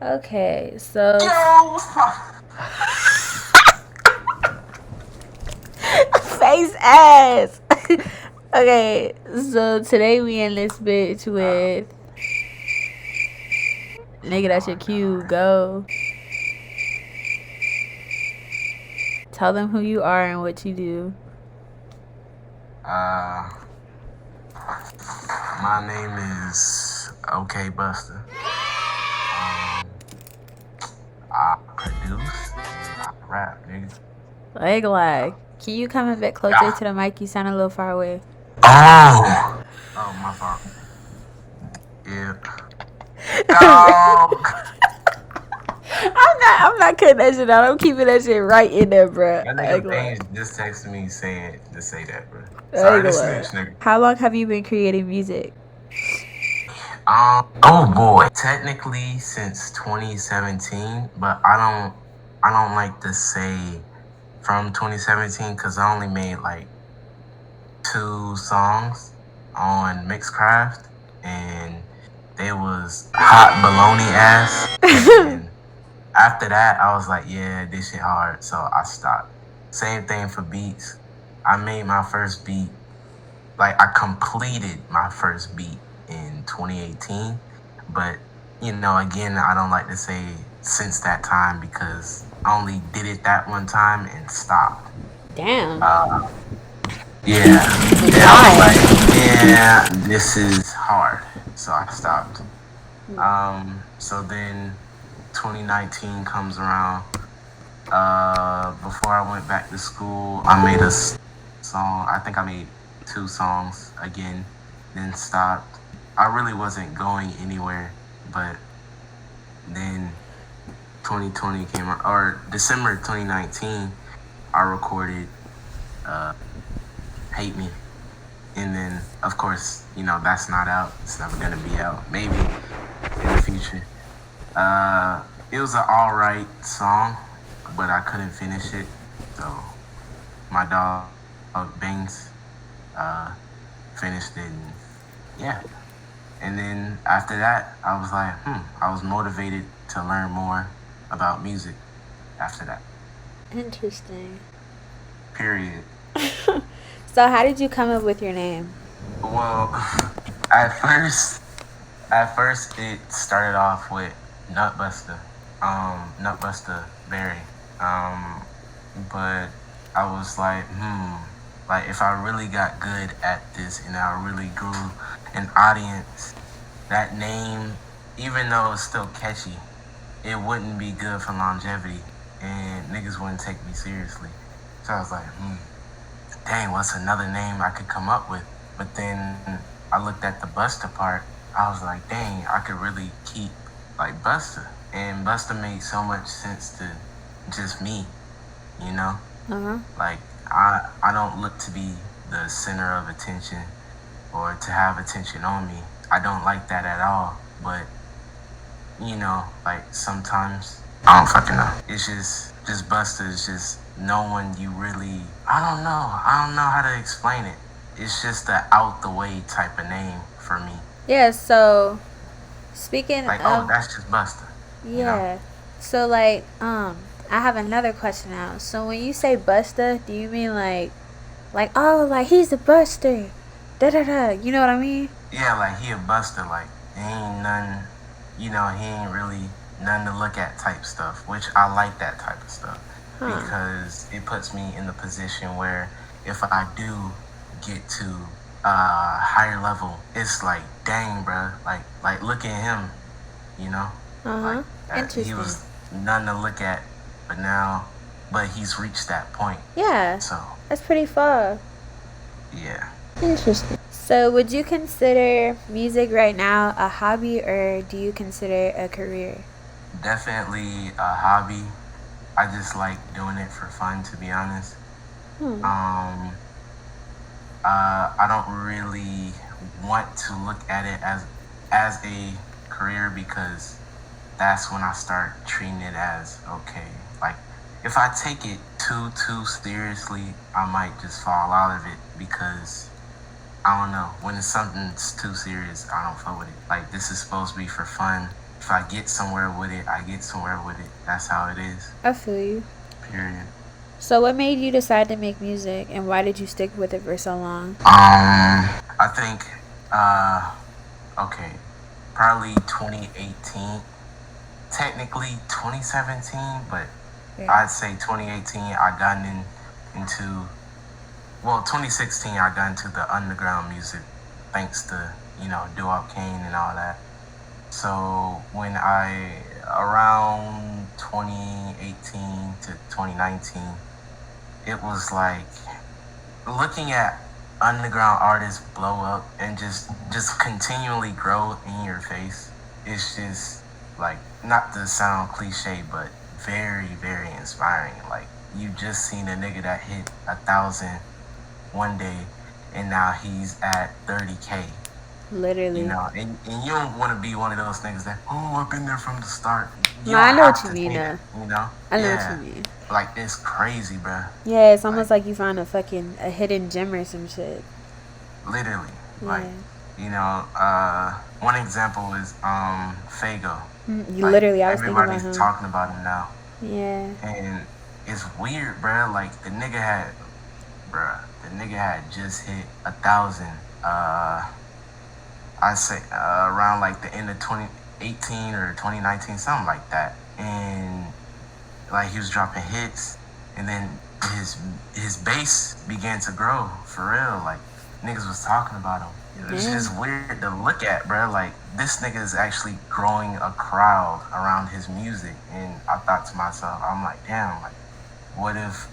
Okay, so Yo, what's up? face ass. Okay, so today we in this bitch with nigga. That's your cue. Go tell them who you are and what you do. Uh, my name is Okbusta. I produce, I rap, nigga. Like, can you come a bit closer Yeah. to the mic? You sound a little far away. Oh, my fault. Yeah. Oh, I'm not cutting that shit out. I'm keeping that shit right in there, bro. that I ain't nigga gonna lie. Bangs just texted me saying to say that, bro. I ain't Sorry to gonna lie. snitch, nigga. How long have you been creating music? Oh boy. Technically since 2017, but I don't like to say from 2017 because I only made like 2 songs on Mixcraft, and they was hot baloney ass. And after that, I was like, yeah, this shit hard, so I stopped. Same thing for beats. I made my first beat, like I completed my first beat in 2018, but again, I don't like to say since that time because I only did it that one time and stopped. Damn. Uh, Yeah, and I was Why? like, yeah, this is hard. So I stopped. So then 2019 comes around. Before I went back to school, I made a song. I think I made 2 songs again, then stopped. I really wasn't going anywhere, but then 2020 came around, or December 2019, I recorded uh, Hate Me. And then, of course, that's not out. It's never gonna be out. Maybe in the future. It was an alright song, but I couldn't finish it. So my dog Banks uh, finished it. And yeah. And then after that, I was like, I was motivated to learn more about music. After that, Interesting. period. So, how did you come up with your name? Well, at first, At first, it started off with Nutbusta, Nutbusta Berry. Um, but I was like if I really got good at this and I really grew an audience, that name, even though it's still catchy, it wouldn't be good for longevity and niggas wouldn't take me seriously. So I was like, dang, what's another name I could come up with? But then I looked at the Busta part. I was like, dang, I could really keep like Busta. And Busta made so much sense to just me, you know? Uh huh. Like I don't look to be the center of attention or to have attention on me. I don't like that at all. But like sometimes I don't fucking know. It's just Busta is just no one you really I don't know how to explain it. It's just a out the way type of name for me. Yeah. So, speaking Like, oh, of, that's just Busta, you know? yeah. So, like, I have another question now. So, when you say Busta, do you mean like, oh, like he's a Buster, da da da? You know what I mean? Yeah, like he a Busta, like he ain't nothing, he ain't really nothing to look at type stuff, which I like that type of stuff Huh. because it puts me in the position where if I do get to higher level, it's like, dang, bruh, like look at him, you know, Uh like huh. he Interesting. was nothing to look at, but he's reached that point. Yeah, So that's pretty far. yeah, Interesting. So, would you consider music right now a hobby or do you consider it a career? definitely a hobby. I just like doing it for fun, to be honest. Hmm. Um, I don't really want to look at it as a career because that's when I start treating it as okay. Like if I take it too seriously, I might just fall out of it because I don't know. When it's something that's too serious, I don't fuck with it. Like this is supposed to be for fun, if I get somewhere with it, I get somewhere with it. That's how it is. I feel you. Period. So what made you decide to make music, and why did you stick with it for so long? I think, uh, okay, probably 2018. Technically 2017, but Yeah. I'd say 2018. I got into, well, 2016. I got into the underground music, thanks to Doo-Wop Kane and all that. So when around 2018 to 2019, it was like looking at underground artists blow up and just continually grow in your face. It's just like, not to sound cliche, but very, very inspiring. Like, you just seen a nigga that hit 1,000 one day, and now he's at 30K. Literally. And you don't want to be one of those niggas that, I've been there from the start. You No, don't I know have what you to mean think though. that. I know Yeah. what you mean. Like, it's crazy, bro. Yeah, it's almost like you found a hidden gem or some shit. Literally. Yeah. Like, one example is Fago. Like, Literally, I was thinking about everybody's him. talking about him now. Yeah. And it's weird, bruh. Like, the nigga had just hit 1,000. I say around like the end of 2018 or 2019, something like that. And like, he was dropping hits, and then his bass began to grow for real. Like, niggas was talking about him. It was just weird to look at, bro. Like, this nigga is actually growing a crowd around his music. And I thought to myself, I'm like, damn, like, what if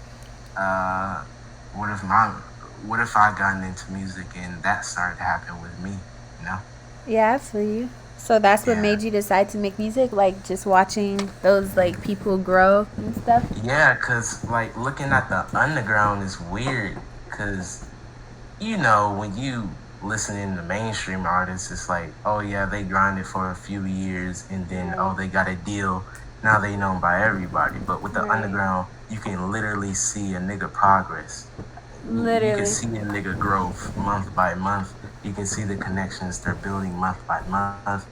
I gotten into music and that started to happen with me, you know? Yeah, I feel you. So that's what made you decide to make music? Like, just watching those, like, people grow and stuff? Yeah, because, like, looking at the underground is weird. Because, when you listening to mainstream artists, it's like, oh yeah, they grinded for a few years, and then they got a deal. Now they known by everybody. But with the underground, you can literally see a nigga progress. Literally. You can see a nigga grow month by month. You can see the connections they're building month by month,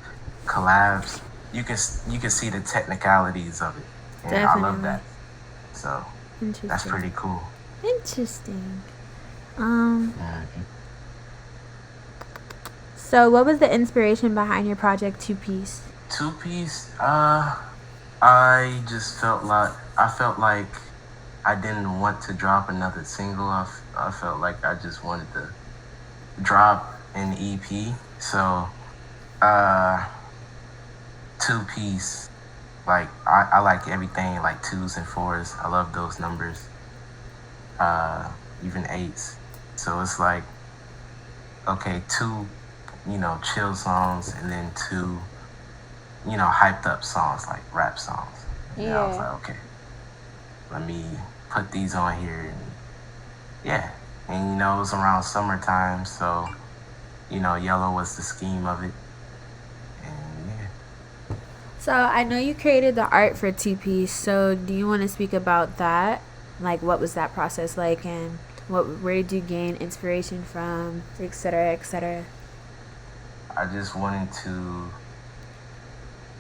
collabs. You can see the technicalities of it, and Definitely. I love that. So that's pretty cool. Interesting. So what was the inspiration behind your project 2-Piece? 2-Piece, I just felt like I didn't want to drop another single. I felt like I just wanted to drop an EP. So 2-Piece, like, I like everything like 2s and 4s. I love those numbers. Even 8s. So it's like, okay, 2 chill songs, and then 2 hyped up songs, like rap songs. And I was like, okay, let me put these on here. And it was around summertime, so yellow was the scheme of it. And So I know you created the art for 2-Piece, so do you want to speak about that? Like, what was that process like, and where did you gain inspiration from, etc., etc.? I just wanted to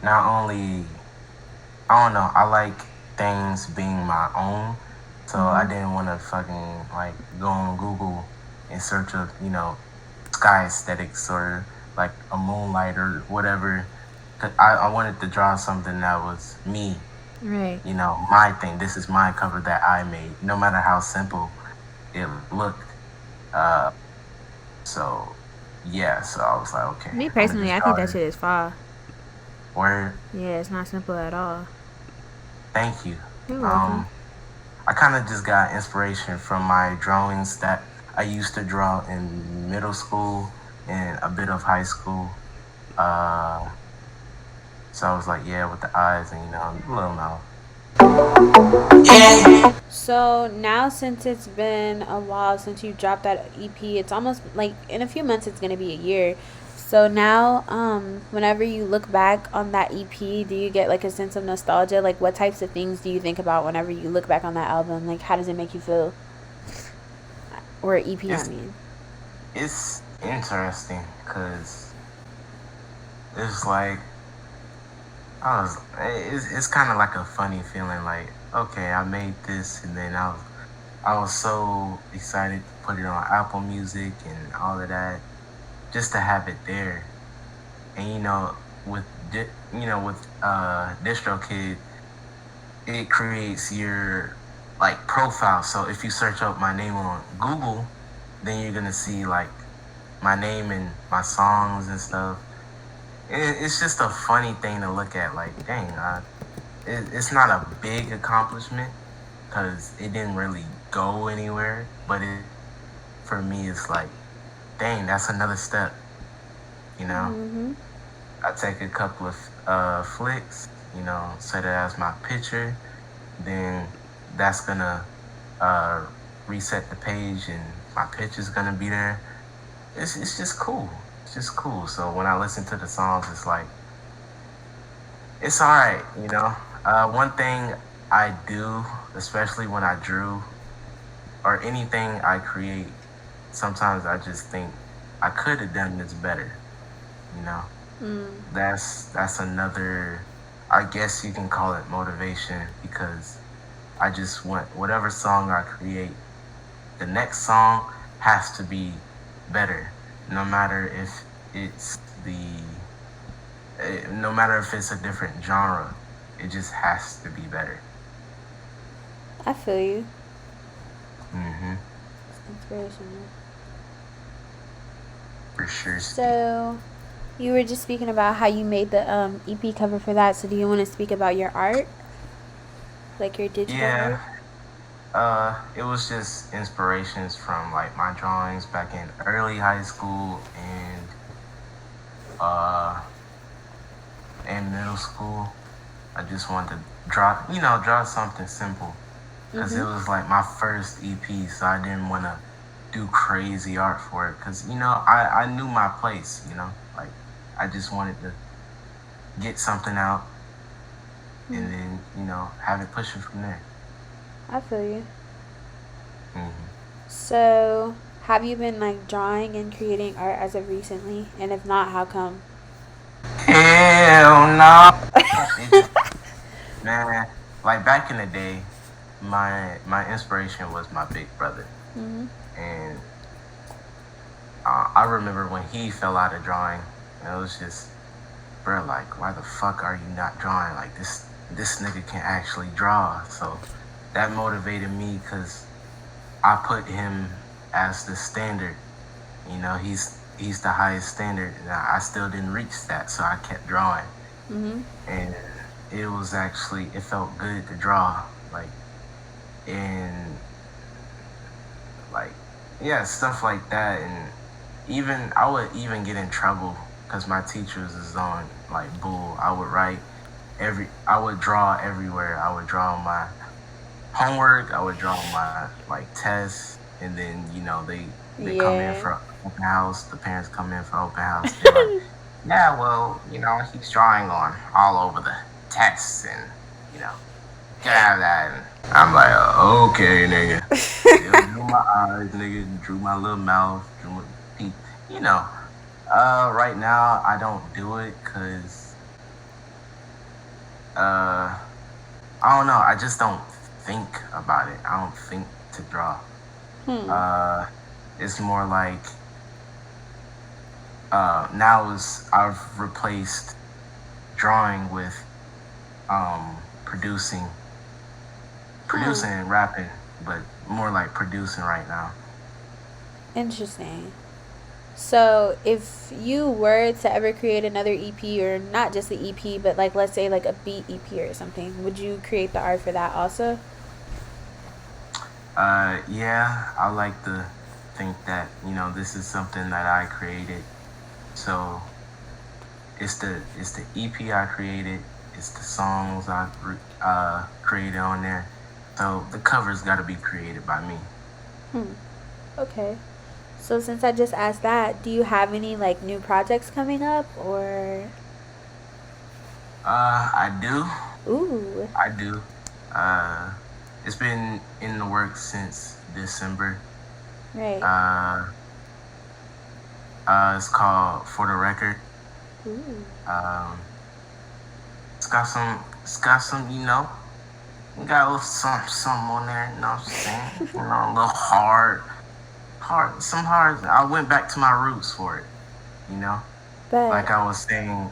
not only, I don't know, I like things being my own, so I didn't want to fucking like go on Google and search up, sky aesthetics or like a moonlight or whatever. I wanted to draw something that was me. Right. My thing. This is my cover that I made, no matter how simple it looked. So I was like, okay. Me personally, I think that shit is fire. Word? Yeah, it's not simple at all. Thank you. You're welcome. I kind of just got inspiration from my drawings that I used to draw in middle school and a bit of high school. So I was like, yeah, with the eyes and, a little mouth. Yeah. So now, since it's been a while since you dropped that EP, it's almost like in a few months it's going to be a year. So now, whenever you look back on that EP, do you get like a sense of nostalgia? Like, what types of things do you think about whenever you look back on that album? Like, how does it make you feel? Or EP, I mean. It's interesting because it's like it's kind of like a funny feeling. Like, okay, I made this, and then I was so excited to put it on Apple Music and all of that, just to have it there. And with with DistroKid, it creates your like profile. So if you search up my name on Google, then you're gonna see like my name and my songs and stuff. It's just a funny thing to look at. Like, dang, it's not a big accomplishment because it didn't really go anywhere. But for me, it's like, dang, that's another step. You know, Mm-hmm. I take a couple of flicks, set it as my picture, then that's gonna uh, reset the page and my picture's gonna be there. It's just cool. It's just cool. So when I listen to the songs, it's like it's all right. One thing I do, especially when I drew or anything I create, sometimes I just think I could have done this better. You know, Mm. that's another. I guess you can call it motivation because I just want whatever song I create, the next song has to be better, no matter if it's no matter if it's a different genre, it just has to be better. I feel you. Mm-hmm. It's inspirational. For sure, Ski. So, you were just speaking about how you made the EP cover for that. So, do you want to speak about your art, like your digital Yeah. art? It was just inspirations from like my drawings back in early high school uh and middle school. I just wanted to draw something simple because it Mm-hmm. was like my first EP, so I didn't want to do crazy art for it because I knew my place. Like I just wanted to get something out and Mm. then have it pushing from there. I feel you. Hmm. So, have you been like drawing and creating art as of recently? And if not, how come? Hell no! It just man, like back in the day, my inspiration was my big brother, Mm-hmm. and I remember when he fell out of drawing, and it was just, bro, like, why the fuck are you not drawing? Like this nigga can actually draw. So that motivated me because I put him as the standard. He's the highest standard, and I still didn't reach that, so I kept drawing, Mm-hmm. and it felt good to draw, like, and like, yeah, stuff like that. And even I would even get in trouble because my teachers is on like bull. I would draw everywhere. I would draw my homework. I would draw my like tests, and then they come in Yeah. for open house. The parents come in for open house. They're like, yeah, well, he's drawing on all over the tests, and you know, get out of that. And I'm like, okay, nigga. Still drew my eyes, nigga. Drew my little mouth. Drew my teeth. You know. Right now I don't do it because uh, I don't know. I just don't think about it. I don't think to draw. Hmm. Uh, it's more like now is I've replaced drawing with producing, Huh. producing and rapping, but more like producing right now. Interesting. So, if you were to ever create another EP, or not just the EP, but like let's say like a beat EP or something, would you create the art for that also? Yeah, I like to think that this is something that I created. So it's the EP I created. It's the songs I created on there. So the cover's got to be created by me. Hmm. Okay. So, since I just asked that, do you have any like new projects coming up or? I do. Ooh. I do. Uh, it's been in the works since December. Right. Uh, it's called For the Record. Ooh. Um, it's it's got some, got a little something on there. You know what I'm saying? A little some hard. I went back to my roots for it. You know, like Bet. I was saying,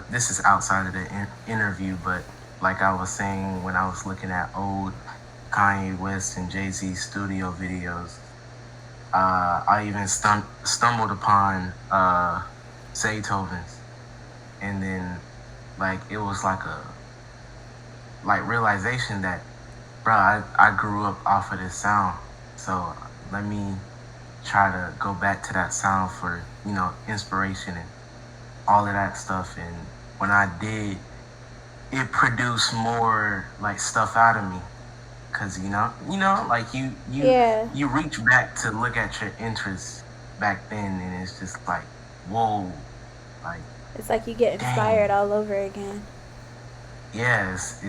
this is outside of the interview, but like I was saying when I was looking at old Kanye West and Jay-Z studio videos, I even stumbled upon Beethoven's, and then like it was like a like realization that, bro, I grew up off of this sound, so let me try to go back to that sound for inspiration and all of that stuff. And when I did, it produced more like stuff out of me, cause like Yeah. you reach back to look at your interests back then, and it's just like, whoa, like It's like you get dang, inspired all over again. yeah, it's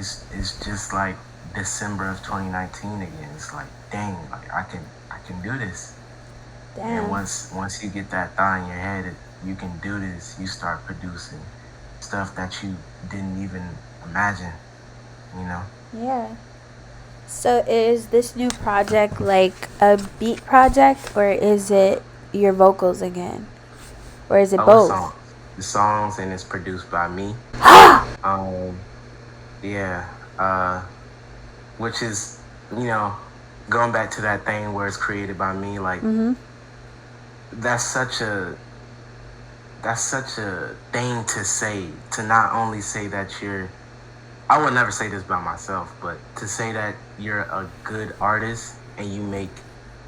just like December of 2019 again. It's like, dang, like I can do this. And Damn. once you get that thought in your head that you can do this, you start producing stuff that you didn't even imagine, you know. Yeah. So is this new project like a beat project, or is it your vocals again? Or is it Oh, both? the songs, and it's produced by me. Um, yeah, which is, you know, going back to that thing where it's created by me. Like Mhm. that's such a that's such a thing to say. To not only say that I would never say this about myself, but to say that you're a good artist and you make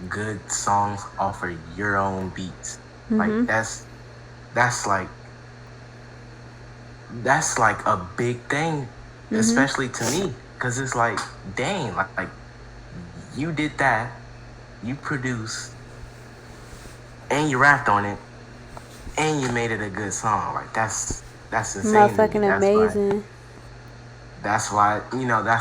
good songs off of your own beats, like Mhm. that's like that's like a big thing, Mhm. especially to me, because it's like, dang, like you did that, you produced, and you rapped on it, and you made it a good song. Like that's insane to me. Motherfucking amazing. That's why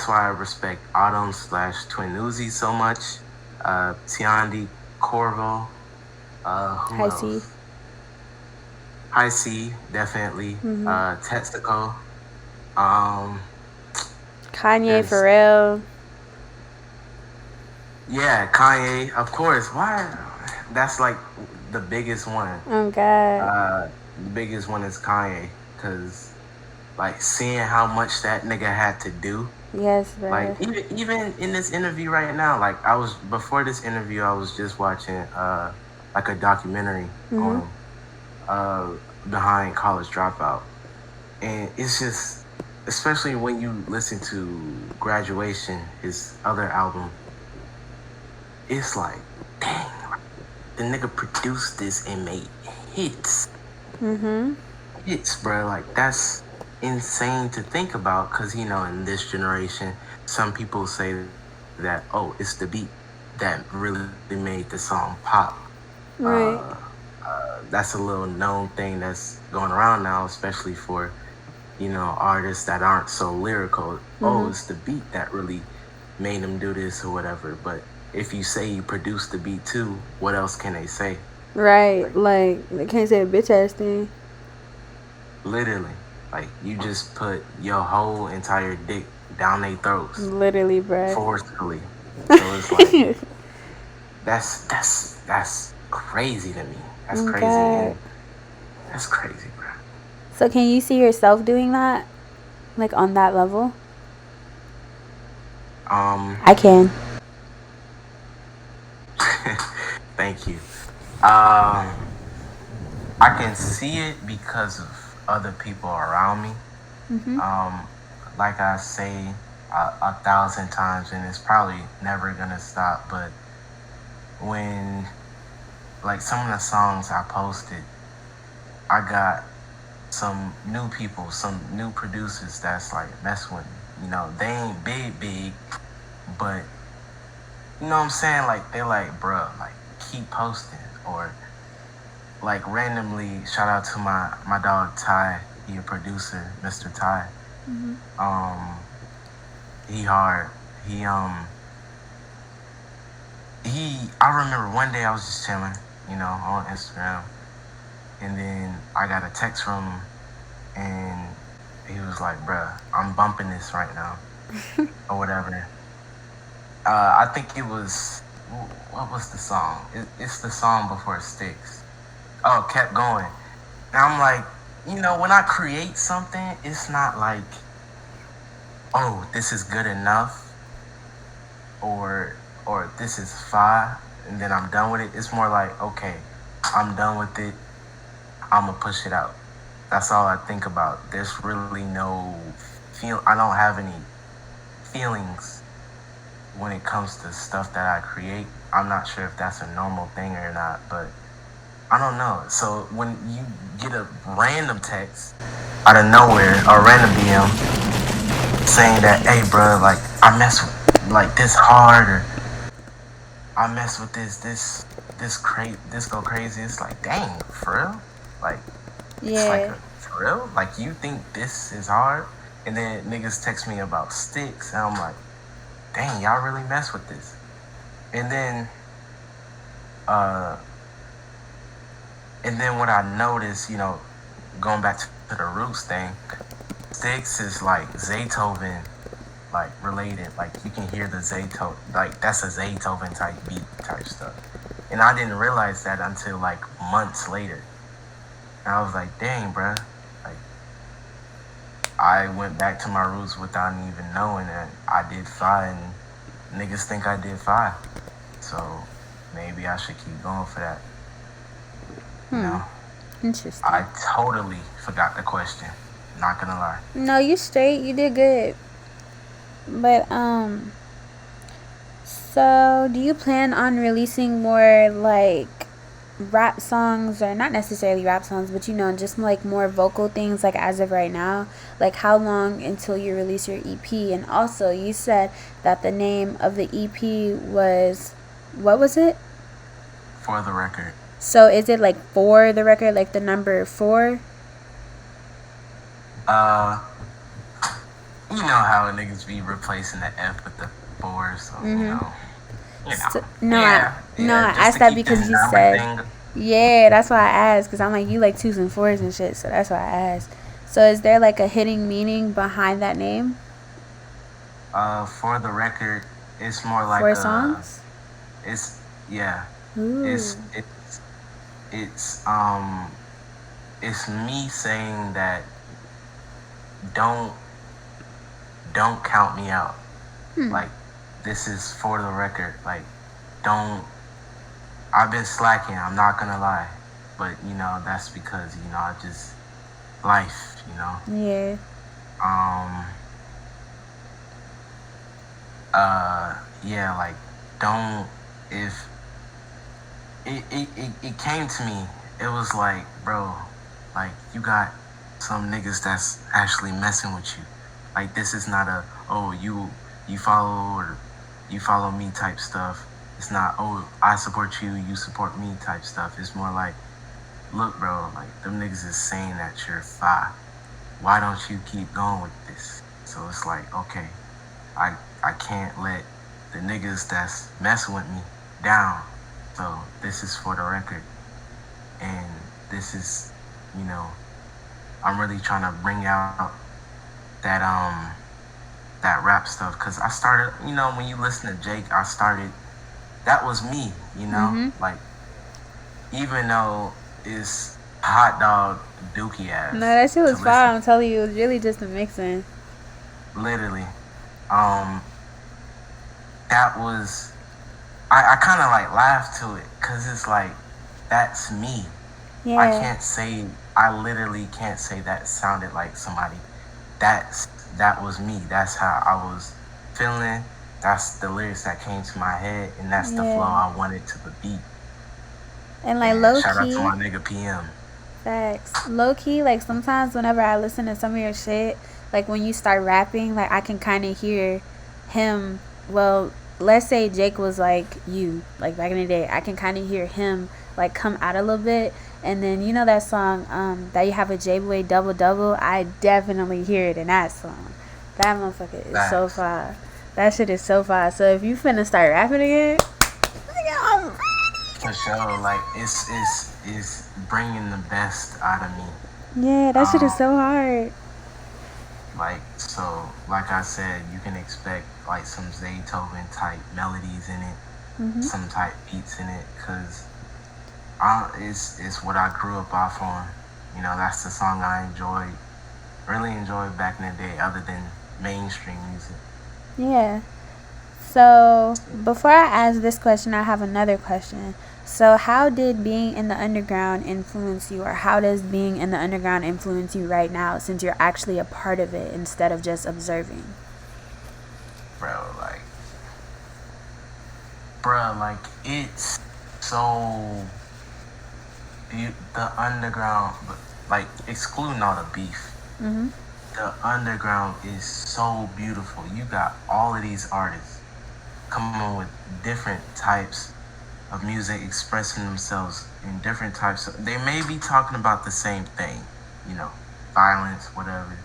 I respect Autumn slash Twin Uzi so much. Tiandi Corvo. Who High C. else? High C, definitely. Mhm. Texaco. Um, Kanye for there's real. Yeah, Kanye, of course. Why? That's like the biggest one. Oh God. The biggest one is Kanye, cause like seeing how much that nigga had to do. Yes, Like bro. even in this interview right now, like I was before this interview, I was just watching like a documentary Mhm. on behind College Dropout, and it's just, especially when you listen to Graduation, his other album, it's like, dang, like, the nigga produced this and made hits, Mhm. bro. Like that's insane to think about, because in this generation, some people say that, oh, it's the beat that really made the song pop. Right. Uh, that's a little known thing that's going around now, especially for artists that aren't so lyrical. Oh, Mhm. it's the beat that really made them do this or whatever. But if you say you produced the beat too, what else can they say? Right. Like Like they can't say a bitch ass thing. literally, like you just put your whole entire dick down their throats Literally, bruh. forcefully. So it's like that's crazy to me. That's Oh crazy, God. and that's crazy, bro. So can you see yourself doing that? Like on that level? Um, I can. thank you. Um, I can see it because of other people around me. Mhm. Um, like I say a thousand times, and it's probably never gonna stop. But when, like, some of the songs I posted, I got some new people, some new producers that's like messing with me. They ain't big, but you know what I'm saying? Like they're like, bruh, like keep posting, or like randomly shout out to my dog Ty, he a producer, Mr. Ty. Mhm. Um, he hard. He I remember one day I was just chilling, on Instagram, and then I got a text from him, and He was like, bruh, I'm bumping this right now or whatever. I think it was, what was the song? It's the song before Sticks. Oh, Kept Going. And I'm like, when I create something, it's not like, oh, this is good enough or this is fire and then I'm done with it. It's more like, okay, I'm done with it. I'm gonna push it out. That's all I think about. There's really no I don't have any feelings when it comes to stuff that I create. I'm not sure if that's a normal thing or not, but I don't know. So when you get a random text out of nowhere or random DM saying that, hey, bro, like I mess with like this hard, or I mess with this go crazy. It's like, dang, for real? Like, it's like Yeah. for real? Like, you think this is hard? And then niggas text me about Sticks, and I'm like, dang, y'all really mess with this. And then, uh, what I noticed, going back to the roots thing, Sticks is like Zaytoven, like related. Like, you can hear the Zaytoven, like that's a Zaytoven type beat type stuff. And I didn't realize that until like months later. And I was like, dang, bruh. Like, I went back to my roots without even knowing that I did fire, and niggas think I did fire. So maybe I should keep going for that. You Hmm. know, Interesting. I totally forgot the question. Not gonna lie. No, you straight. You did good. But so do you plan on releasing more like rap songs, or not necessarily rap songs, but just like more vocal things, like as of right now? Like, how long until you release your EP? And also, you said that the name of the EP was, what was it? For the record. So is it like for the record, like the number 4? Uh, you know how niggas be replacing the F with the 4, so So, no, yeah, I just asked to that keep the because you number said, thing. yeah, that's why I asked, because I'm like, you like 2s and 4s and shit, so that's why I asked. So is there like a hidden meaning behind that name? For the record, it's more like 4 songs? it's yeah, it's Ooh. it's it's um it's me saying that don't count me out. Hmm. Like, this is for the record. Like, don't. I've been slacking. I'm not gonna lie, but that's because I just life. Yeah. Um. Yeah. Like, don't. If it came to me, it was like, bro, like, you got some niggas that's actually messing with you. Like, this is not a, oh, you follow, or you follow me type stuff. It's not, oh, I support you, you support me type stuff. It's more like, look, bro, like, them niggas is saying that you're fire. Why don't you keep going with this? So it's like, okay, I can't let the niggas that's messing with me down. So this is for the record. And this is, you know, I'm really trying to bring out that that rap stuff, because I started, when you listen to Jake, that was me, Mhm. like, even though it's hot dog dookie No, ass that shit to was fire. listen, I'm telling you, it was really just a mixing. literally, um, that was, I kind of like laughed to it, because it's like, that's me. Yeah. I literally can't say that sounded like somebody. That was me. That's how I was feeling. That's the lyrics that came to my head, and that's the flow Yeah. I wanted to the beat. And like And low shout out to key, my nigga PM. facts. Low key, like sometimes whenever I listen to some of your shit, like when you start rapping, like I can kind of hear him. Well, let's say Jake was like you, like back in the day. I can kind of hear him like come out a little bit, and then that song that you have a J Boy double double. I definitely hear it in that song. That motherfucker is so Facts. fire. That shit is so fire. So if you finna start rapping again, I'm ready. For sure. Like, it's bringing the best out of me. Yeah, that shit is Um, so hard. Like I said, you can expect like some Beethoven type melodies in it, Mhm. some type beats in it, cause it's what I grew up off on. That's the song I really enjoyed back in the day, other than mainstream music. Yeah. So, before I ask this question, I have another question. So, how did being in the underground influence you, or how does being in the underground influence you right now since you're actually a part of it instead of just observing? Bro, like it's so the underground, like excluding all the beef, Mm-hmm. the underground is so beautiful. You got all of these artists coming with different types of music, expressing themselves in different types of, they may be talking about the same thing, you know, violence, whatever,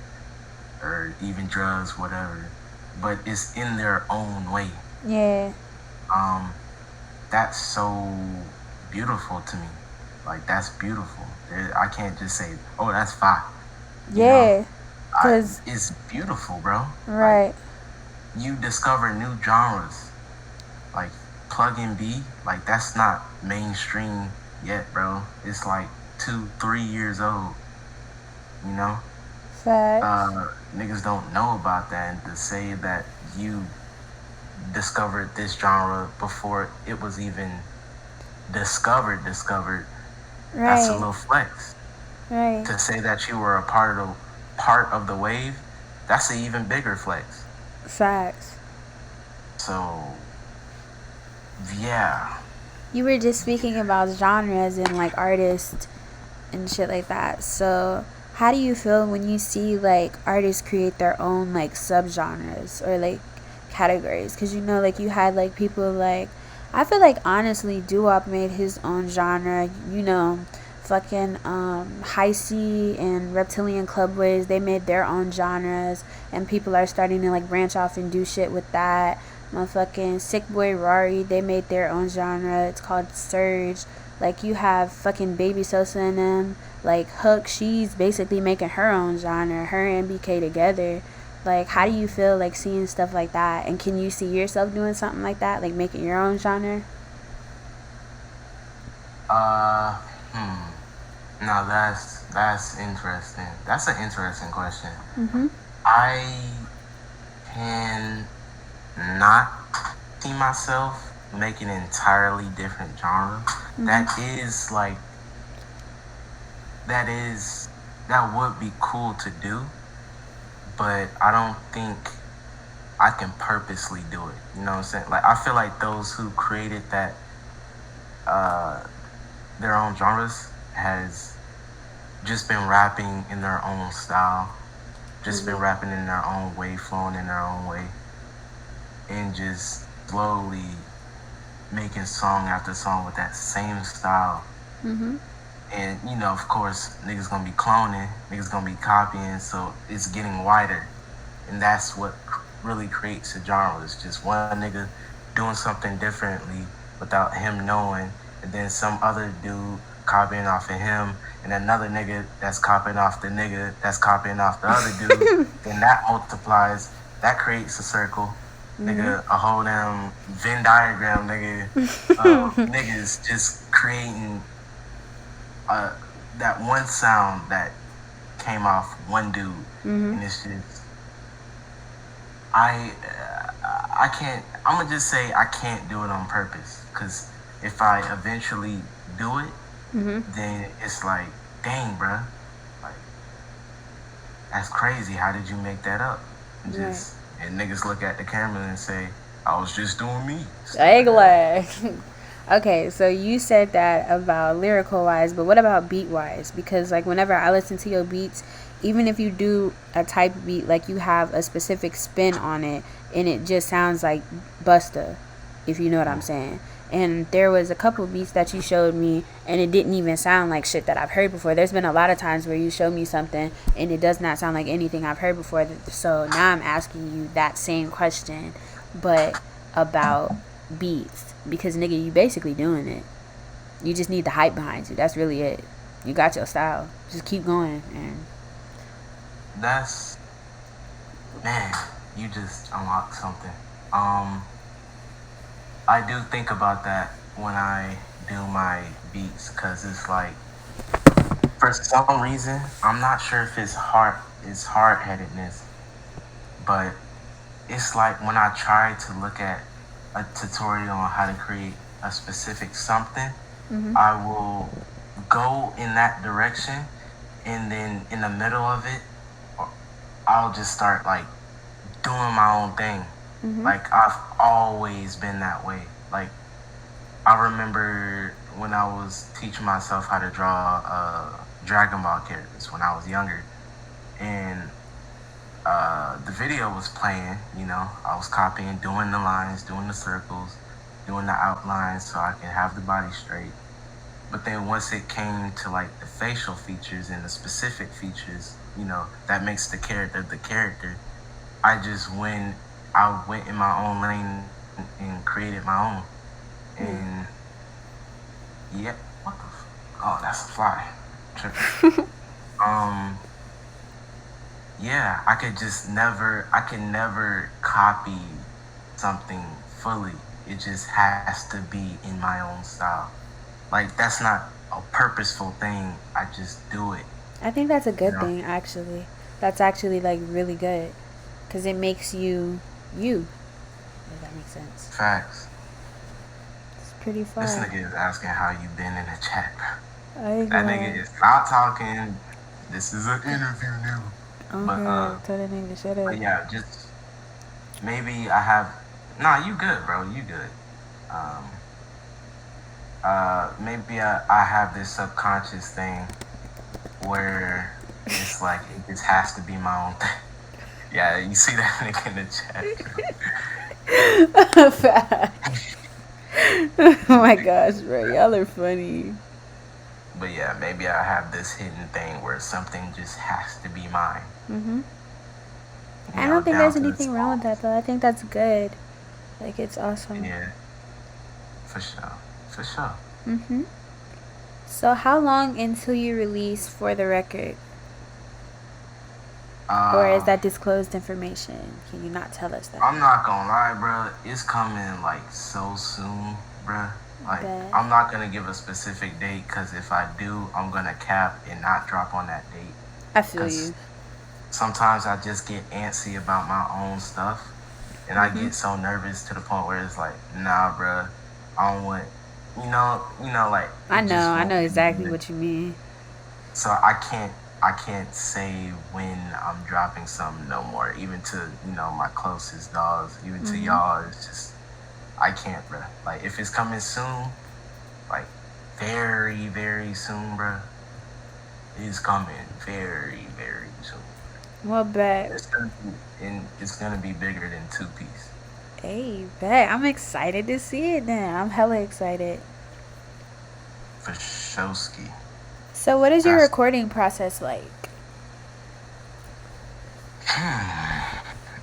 or even drugs, whatever, but it's in their own way. Yeah. Um, that's so beautiful to me. Like that's beautiful. I can't just say, "Oh, that's fine." You know, Yeah. Because, it's beautiful, bro. Like right. you discover new genres, like plug and B. Like that's not mainstream yet, bro. It's like 2, 3 years old. You know, Facts. niggas don't know about that, and to say that you discovered this genre before it was even discovered, that's a Right. little flex. Right. To say that you were a part of the wave, that's an even bigger flex. Facts. So yeah. You were just speaking about genres and like artists and shit like that. So, how do you feel when you see like artists create their own like subgenres or like categories? Because like you had like people like, I feel like honestly, Doo-Wop made his own genre. Fucking High C and Reptilian Clubways, they made their own genres, and people are starting to like branch off and do shit with that. Motherfucking Sick Boy Rari, they made their own genre. It's called Surge. Like you have fucking Baby Sosa and them. Like Hook, she's basically making her own genre. Her and BK together. Like, how do you feel like seeing stuff like that? And can you see yourself doing something like that, like making your own genre? Uh, hmm. Now that's interesting. That's an interesting question. Mhm. I can not see myself making an entirely different genre. Mhm. That is like that is that would be cool to do, but I don't think I can purposely do it. You know what I'm saying? Like I feel like those who created that uh their own genres has just been rapping in their own style, just been Mhm. rapping in their own way, flowing in their own way, and just slowly making song after song with that same style. Mhm. And of course, niggas gonna be cloning, niggas gonna be copying, so it's getting wider, and that's what really creates a genre. It's just one nigga doing something differently without him knowing, and then some other dude copying off of him, and another nigga that's copying off the nigga that's copying off the other dude. Then that multiplies. That creates a circle. Mhm. Nigga, a whole damn Venn diagram, nigga. Niggas just creating uh, that one sound that came off one dude, Mhm. and it's just I I can't. I'm gonna just say I can't do it on purpose, because if I eventually do it, Mhm. then it's like, dang, bruh, like that's crazy. How did you make that up? And Right. just and niggas look at the camera and say, I was just doing me, stupid ass. Egg. Okay, so you said that about lyrical wise, but what about beat wise? Because like whenever I listen to your beats, even if you do a type of beat, like you have a specific spin on it, and it just sounds like Busta, if you know what I'm saying. And there was a couple beats that you showed me, and it didn't even sound like shit that I've heard before. There's been a lot of times where you show me something, and it does not sound like anything I've heard before. So now I'm asking you that same question, but about beats, because nigga, you basically doing it. You just need the hype behind you. That's really it. You got your style. Just keep going, and That's Man, you just unlocked something. Um, I do think about that when I do my beats, cause it's like for some reason I'm not sure if it's hard headedness, but it's like when I try to look at a tutorial on how to create a specific something, Mm-hmm. I will go in that direction, and then in the middle of it, I'll just start like doing my own thing. Mm-hmm. Like I've always been that way. Like I remember when I was teaching myself how to draw Dragon Ball characters when I was younger, and the video was playing. You know, I was copying, doing the lines, doing the circles, doing the outlines so I can have the body straight. But then once it came to like the facial features and the specific features, you know, that makes the character, I just I went in my own lane and created my own. And yeah, what the? Oh, that's a fly. Tripping. Um, yeah, I can never copy something fully. It just has to be in my own style. Like that's not a purposeful thing. I just do it. I think that's a You good know, thing, actually. That's actually like really good because it makes you you. If that makes sense. facts. It's pretty This fire. nigga is asking how you been in the chat. I ain't That gonna. nigga is not talking. This is an interview now. But Okay, tell that nigga to shut up. yeah, just maybe I have. Nah, you good, bro. You good. Um, maybe I have this subconscious thing where it's like it just has to be my own thing. Yeah, you see that nigga in the Fact. Oh my gosh, bro, y'all are funny. but yeah, maybe I have this hidden thing where something just has to be mine. Mhm. You I know, don't think there's down to the anything wrong with that smallest. though. I think that's good. Like it's awesome. Yeah, for sure, for sure. Mhm. So how long until you release for the record, or is Uh, that disclosed information? Can you not tell us that? I'm not gonna lie, bro. It's coming like so soon, bro. Like Bet. I'm not gonna give a specific date because if I do, I'm gonna cap and not drop on that date. I feel Because you. sometimes I just get antsy about my own stuff, and I Mhm. get so nervous to the point where it's like, nah, bro. I don't want, like I it know. just I won't know be exactly good. what you mean. So I can't say when I'm dropping something no more. Even to my closest dogs, even to Mhm. y'all, it's just I can't, bro. Like if it's coming soon, like very very soon, bro, it's coming very very soon. Well, bet. It's gonna be bigger than Two Piece Hey, bet. I'm excited to see it. Then I'm hella excited. for Showski. So, what is your That's recording process like?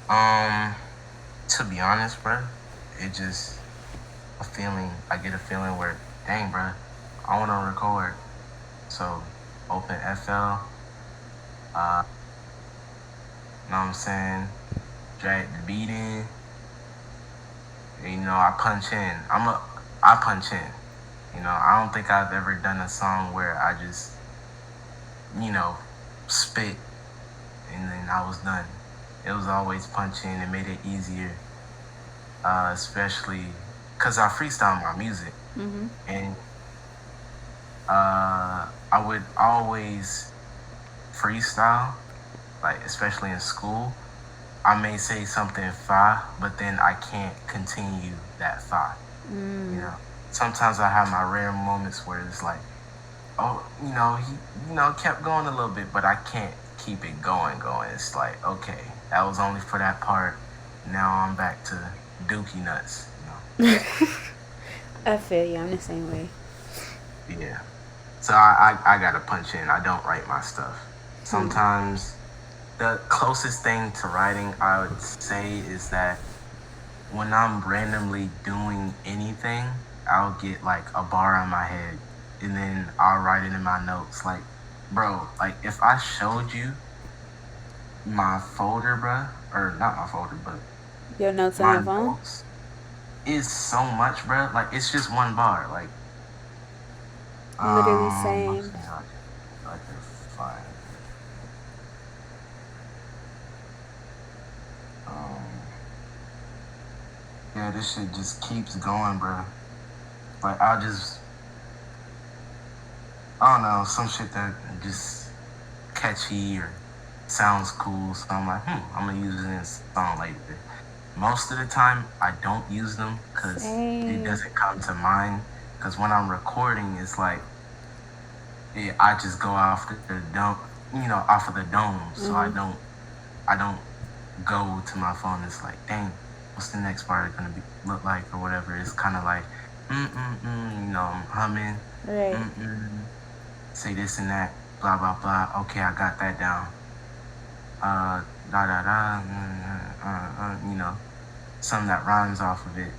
um. To be honest, bro, it just a feeling. I get a feeling where, dang, bro, I want to record. So open FL. Know what I'm saying? Drag the beat in. I punch in. I punch in. I don't think I've ever done a song where I just, you know, spit and then I was done. It was always punch in. It made it easier, especially because I freestyle my music. Mhm. And I would always freestyle, like especially in school. I may say something fa, but then I can't continue that fa. You Mm. know, sometimes I have my rare moments where it's like, oh, he, kept going a little bit, but I can't keep it going. It's like, okay, that was only for that part. Now I'm back to Dookie nuts. I feel you. I'm the same way. Yeah. So I gotta punch in. I don't write my stuff. Hmm. Sometimes the closest thing to writing I would say is that when I'm randomly doing anything, I'll get like a bar in my head and then I'll write it in my notes. Like, bro, like if I showed you my folder, bro, or not my folder, but Your notes on my your phone? notes is so much, bro. Like it's just one bar. Like Literally let's same. see how I can find it. Um, yeah, this shit just keeps going, bro. Like I don't know, some shit that just catchy or sounds cool. So I'm like, I'm gonna use it in a song later. Most of the time, I don't use them because it Same. doesn't come to mind. Because when I'm recording, it's like I just go off the dome, off of the dome. So Mm-hmm. I don't go to my phone. It's like, dang, what's the next part gonna be look like or whatever. It's kind of like, I'm humming, Right. say this and that, blah blah blah. Okay, I got that down. Da da da, something that rhymes off of it,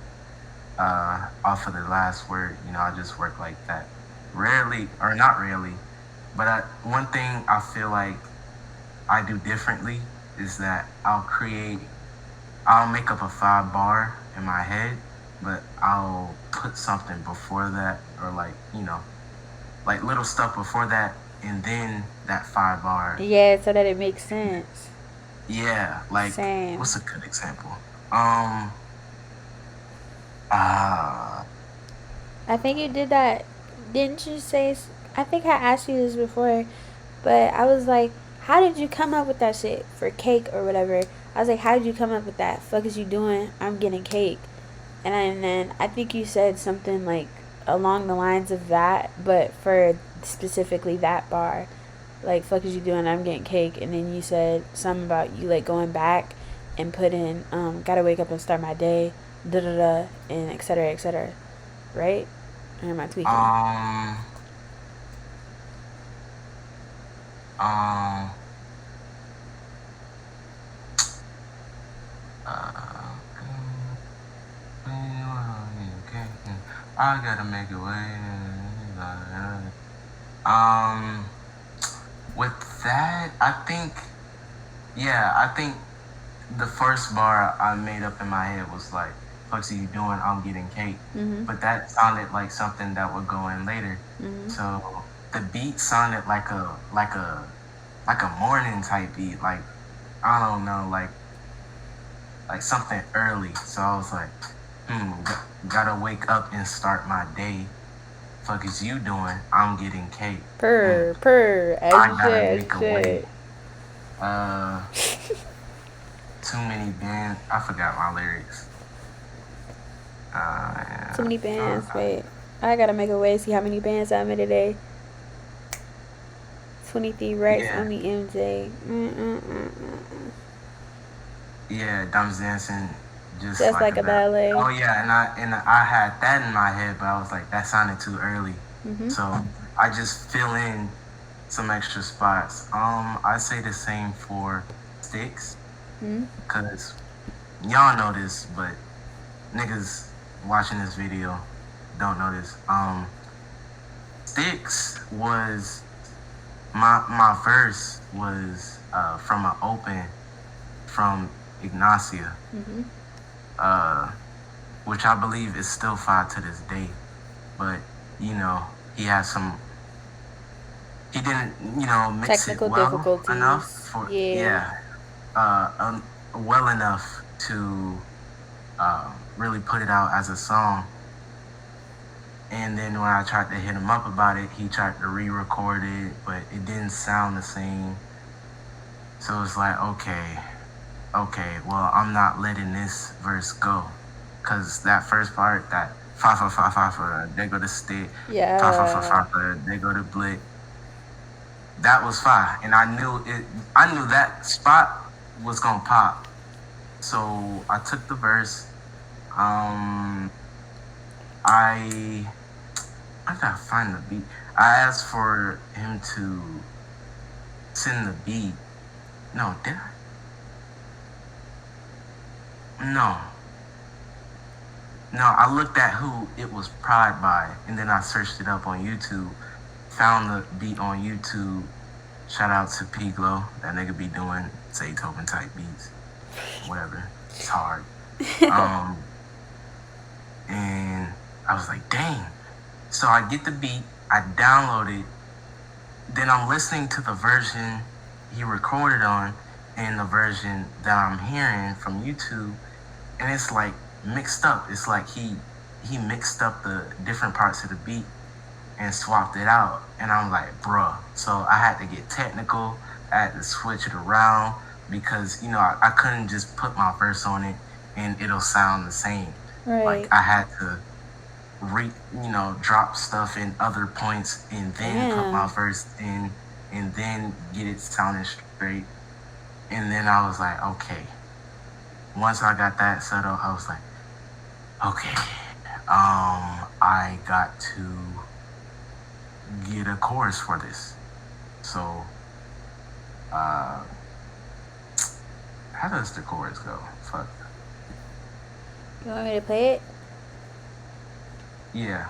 off of the last word. I just work like that. Rarely, or not rarely, but one thing I feel like I do differently is that I'll make up a 5 bar in my head, but I'll put something before that, or like little stuff before that, and then that 5 bar. Yeah, so that it makes sense. Yeah, like Same. what's a good example? Um, uh, I think you did that. Didn't you say? I think I asked you this before, but I was like, "How did you come up with that shit for cake or whatever?" I was like, "How did you come up with that? Fuck is you doing? I'm getting cake." And then I think you said something like along the lines of that, but for specifically that bar, like "fuck is you doing? I'm getting cake." And then you said something about you like going back and put in gotta wake up and start my day, da da da, and etc. etc. Right? Or am I tweaking? um, um, uh, I gotta make it way. Um, with that, I think the first bar I made up in my head was like, "Fuck's you doing? I'm getting cake," Mhm. but that sounded like something that would go in later. Mhm. So the beat sounded like a morning type beat, like I don't know, like something early. So I was like, gotta wake up and start my day. Fuck is you doing? I'm getting cake. Purr, as I you gotta should, as you make a way. should. Uh, too many bands. I forgot my lyrics. Too many Uh, bands. Wait, I gotta make a way to see how many bands I made today. 23 racks yeah, on the MJ. Mm-mm-mm-mm. yeah. Dumb dancing, just Just like like a a bad. ballet. Oh yeah, and I had that in my head, but I was like, that sounded too early. Mhm. So I just fill in some extra spots. I say the same for sticks, Mhm. cause y'all know this, but niggas watching this video don't know this. Sticks was my verse was from an open from Ignacia, Mhm. uh, which I believe is still fire to this day. But you know, he has some. He didn't, mix it Technical well enough difficulties. for Yeah. yeah, well enough to really put it out as a song. And then when I tried to hit him up about it, he tried to re-record it, but it didn't sound the same. So it's like, okay, well, I'm not letting this verse go. Cause that first part, that fa, they go to stick, Yeah. they go to blick. That was fire, and I knew it. I knew that spot was gonna pop. So I took the verse. Um, I I gotta find the beat. I asked for him to send the beat. No, did I? No, no. I looked at who it was pride by, and then I searched it up on YouTube. Found the beat on YouTube. Shout out to P Glow. That nigga be doing Zaytoven type beats. whatever. It's hard. Um, and I was like, dang. So I get the beat, I download it, then I'm listening to the version he recorded on and the version that I'm hearing from YouTube, and it's like mixed up. It's like he mixed up the different parts of the beat and swapped it out. And I'm like, bruh. So I had to get technical. I had to switch it around because, I couldn't just put my verse on it and it'll sound the same. Right. Like I had to drop stuff in other points and then put my Damn. verse in and then get it sounding straight. And then I was like, okay. Once I got that set up, I was like, okay, I got to get a chorus for this. So, how does the chorus go? Fuck. You want me to play it? Yeah.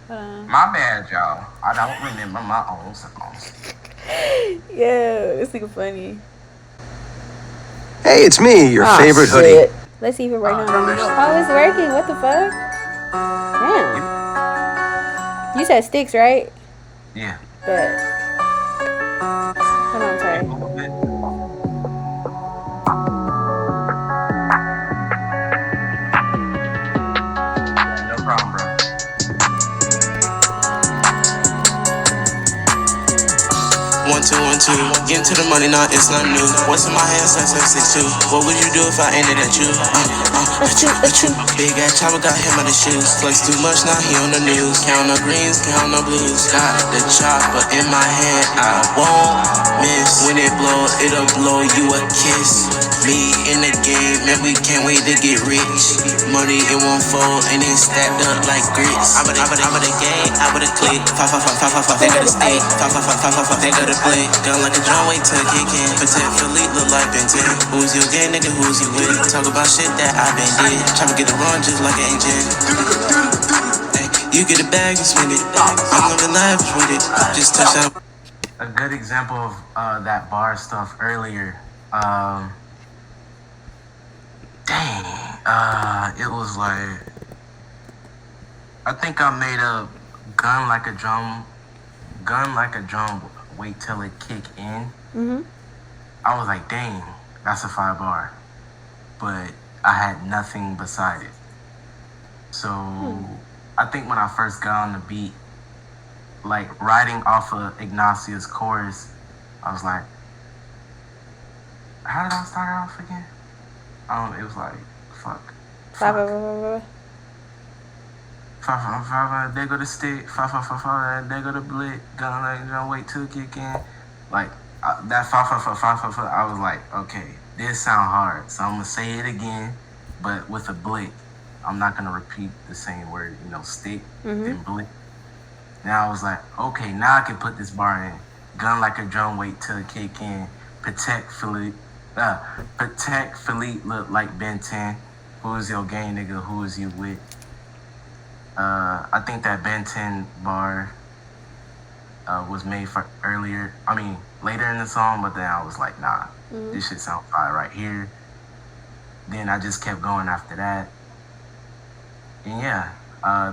Hold on. My bad, y'all. I don't remember my own songs. Yo, this nigga funny. Hey, it's me, your favorite hoodie. Let's see if it works now. Oh, it's working. What the fuck? Damn. You said sticks, right? Yeah. But hold on, sorry. No problem, bro. 1, 2, 1, 2. Getting to the money, nah, it's not new. What's in my hands, that's F62. What would you do if I ended at you? Achoo. Big ass chopper got him out of shoes. Flex too much, now he on the news. Count no greens, count no blues. Got the chopper in my hand, I won't miss. When it blow, it'll blow you a kiss. Me in the game, man, we can't wait to get rich. Money in one fold, and it's stacked up like grits. I'm of the game, I'm of the click. Think of the stick. Think of the play. Gun like a drum, wait till it kick in. Protect Philippe, look like Ben 10. Who's your gang, nigga, who's you with? Talk about shit that I been did. Try to get it wrong just like an engine. Hey, you get a bag and spend it. I'm living life with it. Just touch out. A good example of that bar stuff earlier. It was like, I think I made a gun like a drum, wait till it kick in. I was like, dang, that's a 5 bar. But I had nothing beside it. So I think when I first got on the beat, like riding off of Ignacio's chorus, I was like, how did I start off again? It was like, fuck. There go the stick, there go the blick, gun like don't wait till it kick in. Like that I was like, okay, this sound hard, so I'm gonna say it again, but with a blick. I'm not gonna repeat the same word, stick and blick. Now I was like, okay, now I can put this bar in. Gun like a drum, wait till it kick in. Protect Philippe, look like Ben 10. Who is your gang, nigga? Who is you with? I think that Ben 10 bar was made for later in the song, but then I was like, nah, this shit sound fire right here. Then I just kept going after that. And yeah,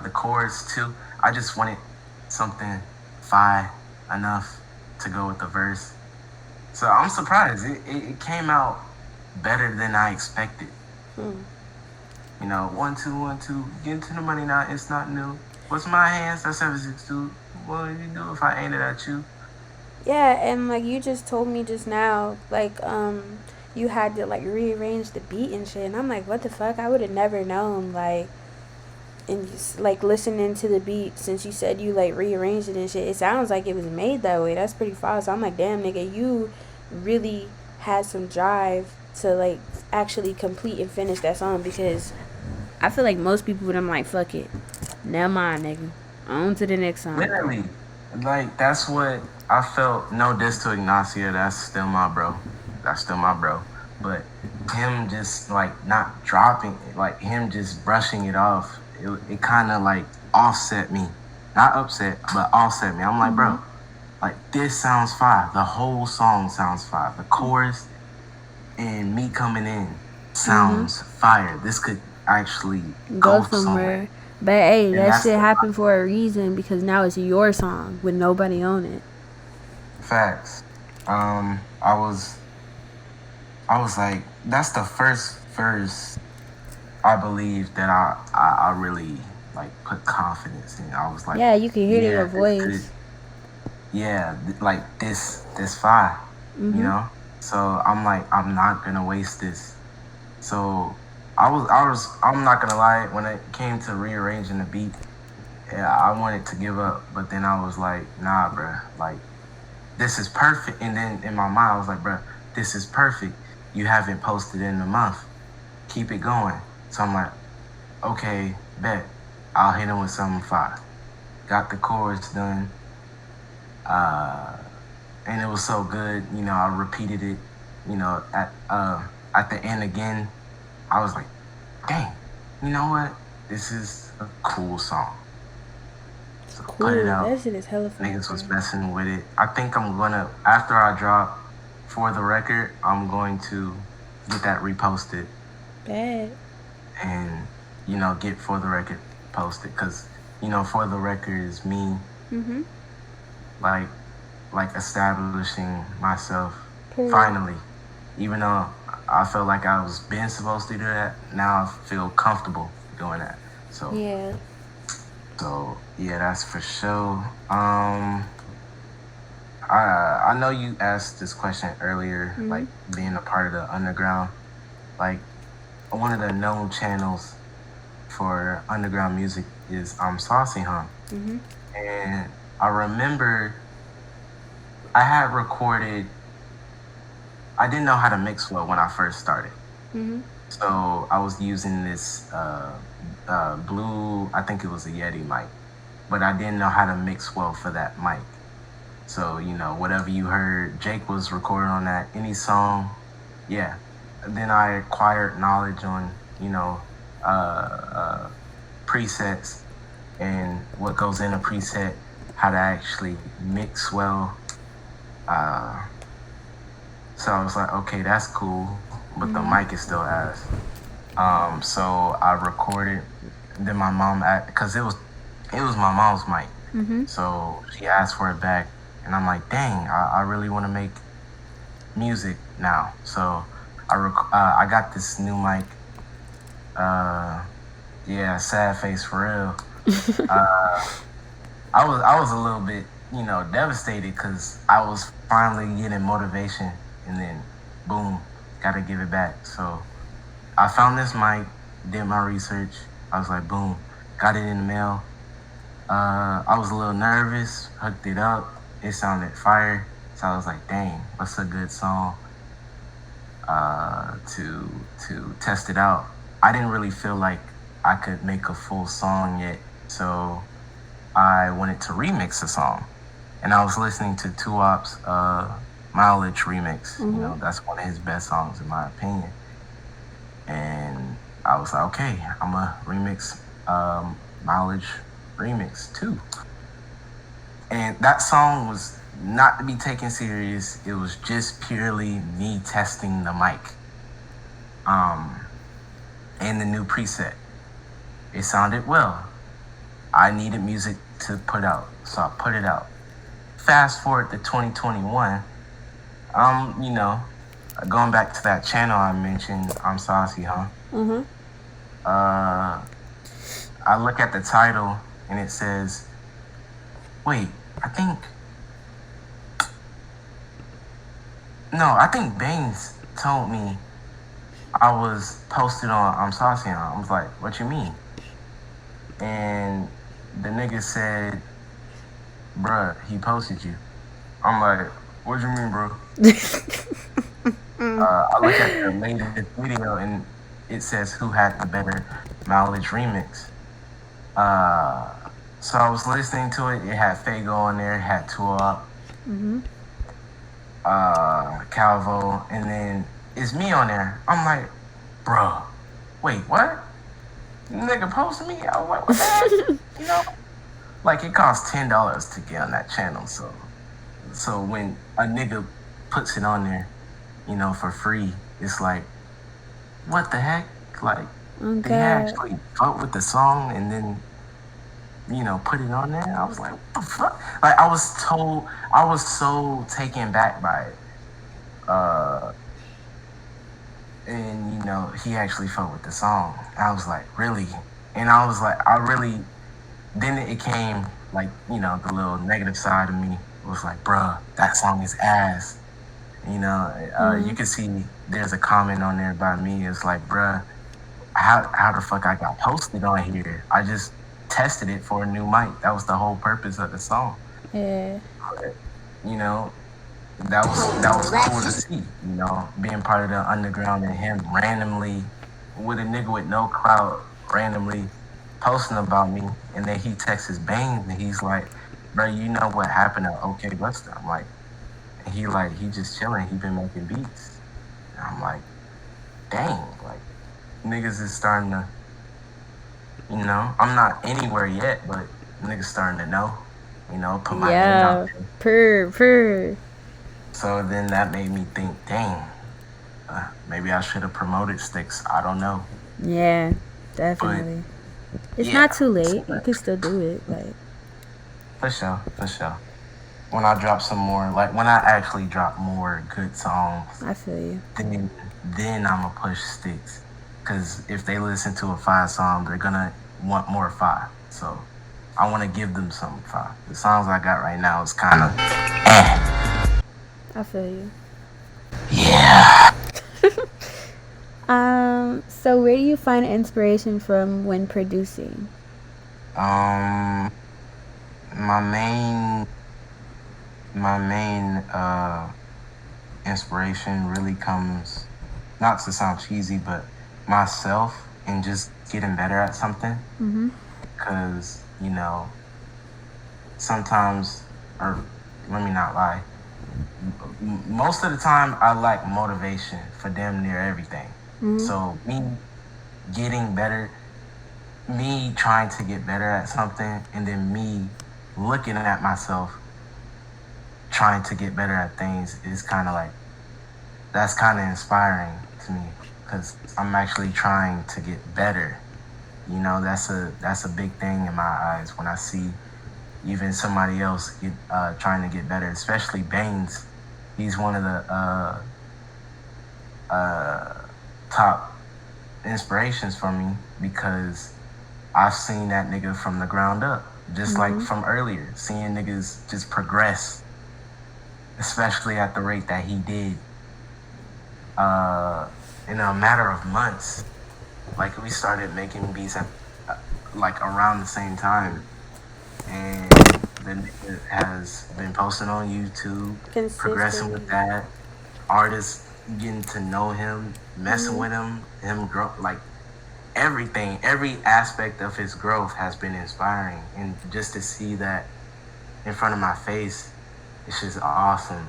the chorus too, I just wanted something fire enough to go with the verse. So I'm surprised. It came out better than I expected. 1, 2, 1, 2. Getting to the money now, it's not new. What's in my hands? That's 762. What would you do if I aimed it at you? Yeah, and like you just told me just now, like you had to like rearrange the beat and shit, and I'm like, what the fuck? I would have never known, like, and just like listening to the beat, since you said you like rearranged it and shit, it sounds like it was made that way. That's pretty fast. So I'm like, damn, nigga, you really had some drive to like actually complete and finish that song, because I feel like most people would have like, fuck it, never mind, nigga, on to the next song. Literally, like that's what I felt. No diss to Ignacio, that's still my bro. But him just like not dropping it, like him just brushing it off, it kind of like offset me, not upset, but offset me. I'm like, bro, like this sounds fire. The whole song sounds fire. The chorus, and me coming in Mhm. sounds fire. This could actually Go go somewhere. somewhere. But hey, And that that's shit the happened for a reason because now it's your song with nobody on it. facts. I was like, that's the first verse I believe that I really like put confidence in. I was like, Yeah, you can hear it in your yeah, this could, voice. yeah, like this fire, you Mhm. know. So I'm like, I'm not gonna waste this. So I'm not gonna lie. When it came to rearranging the beat, yeah, I wanted to give up, but then I was like, nah, bruh, like this is perfect. And then in my mind, I was like, bruh, this is perfect. You haven't posted in a month. Keep it going. So I'm like, okay, bet. I'll hit him with something fire. Got the chorus done. Uh, and it was so good. I repeated it. At the end again. I was like, dang. You know what? This is a cool song. So put it Cool. out. That shit is hella fire, Niggas bro. was messing with it. I think I'm gonna after I drop For the Record, I'm going to get that reposted Bad. and get For the Record posted because For the Record is me Mhm. like establishing myself Period. finally. Even though I felt like I was been supposed to do that, now I feel comfortable doing that. So Yeah. yeah, that's for sure. I know you asked this question earlier, like Mhm. being a part of the underground. Like one of the known channels for underground music is Saucy Hum. Mhm. And I remember I had recorded. I didn't know how to mix well when I first started, Mhm. so I was using this blue. I think it was a Yeti mic, but I didn't know how to mix well for that mic. So whatever you heard, Jake was recording on that. Any song, yeah. Then I acquired knowledge on uh, uh, presets and what goes in a preset, how to actually mix well. Uh, so I was like, okay, that's cool, but the Mhm. mic is still ass. So I recorded. Then my mom, because it was my mom's mic, Mhm. so she asked for it back, and I'm like, dang, I really want to make music now. So I got this new mic. Yeah, sad face for real. Uh, I was a little bit, devastated because I was finally getting motivation, and then boom, gotta give it back. So I found this mic, did my research. I was like, boom, got it in the mail. I was a little nervous, hooked it up. It sounded fire. So I was like, dang, what's a good song to test it out? I didn't really feel like I could make a full song yet. So I wanted to remix the song. And I was listening to Tuop's Mileage remix. Mhm. That's one of his best songs in my opinion. And I was like, okay, I'm gonna remix Mileage remix too. And that song was not to be taken serious. It was just purely me testing the mic. And the new preset. It sounded well. I needed music to put out, so I put it out. Fast forward to 2021. Going back to that channel I mentioned, I'm Saucy, huh? Mhm. Uh, I look at the title and it says, wait, I think Baines told me I was posted on I'm Saucy, huh? I was like, what you mean? And the nigga said, bruh, he posted you. I'm like, what you mean, bro? I look at the latest video and it says who had the better Mileage remix. So I was listening to it. It had Fago on there, it had Tuop, Mhm. Calvo, and then it's me on there. I'm like, bro, wait, what? Nigga posted me? I was like, what the heck? Like it costs $10 to get on that channel. So when a nigga puts it on there, for free, it's like, what the heck? Like, Oh they God. actually fuck with the song and then, put it on there. I was like, what the fuck? Like, I was so taken back by it. Uh, and he actually fucked with the song. I was like, really? And I was like, I really. Then it came like, the little negative side of me was like, bruh, that song is ass. You can see there's a comment on there by me. It's like, bruh, how the fuck I got posted on here? I just tested it for a new mic. That was the whole purpose of the song. Yeah. But, you know, that was cool to see. Being part of the underground and him randomly with a nigga with no clout randomly posting about me, and then he texts his Bane and he's like, bro, you know what happened to Okbusta? I'm like, and he just chilling. He been making beats. And I'm like, dang, like niggas is starting to, I'm not anywhere yet, but niggas starting to know, put my name out Yeah. there. Purr. So then that made me think, dang, maybe I should have promoted Sticks. I don't know. Yeah. Definitely. It's Yeah, not too late. You can still do it. Like. for sure. When I drop some more, like when I actually drop more good songs, I feel you. then I'ma push Sticks. Cause if they listen to a 5 song, they're gonna want more 5. So I want to give them some 5. The songs I got right now is kind of, I feel you. yeah. So where do you find inspiration from when producing? My main inspiration really comes, not to sound cheesy, but myself and just getting better at something. Because sometimes, or let me not lie, most of the time I lack motivation for damn near everything. So me getting better, me trying to get better at something, and then me looking at myself trying to get better at things is kind of like, that's kind of inspiring to me, because I'm actually trying to get better. That's a big thing in my eyes when I see even somebody else trying to get better, especially Baines. He's one of the top inspirations for me, because I've seen that nigga from the ground up, just like from earlier, seeing niggas just progress, especially at the rate that he did in a matter of months. Like, we started making beats at like around the same time, and the nigga has been posting on YouTube, progressing with that. Artists getting to know him, messing with him grow, like everything, every aspect of his growth has been inspiring, and just to see that in front of my face, it's just awesome.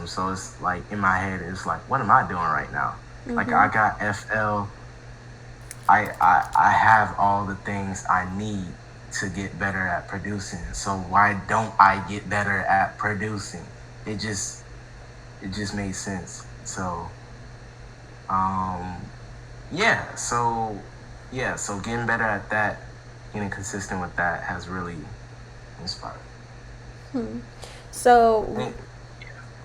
So it's like in my head, it's like, what am I doing right now? Like, I got FL. I have all the things I need to get better at producing. So why don't I get better at producing? It just made sense. So so getting better at that, getting consistent with that has really inspired. So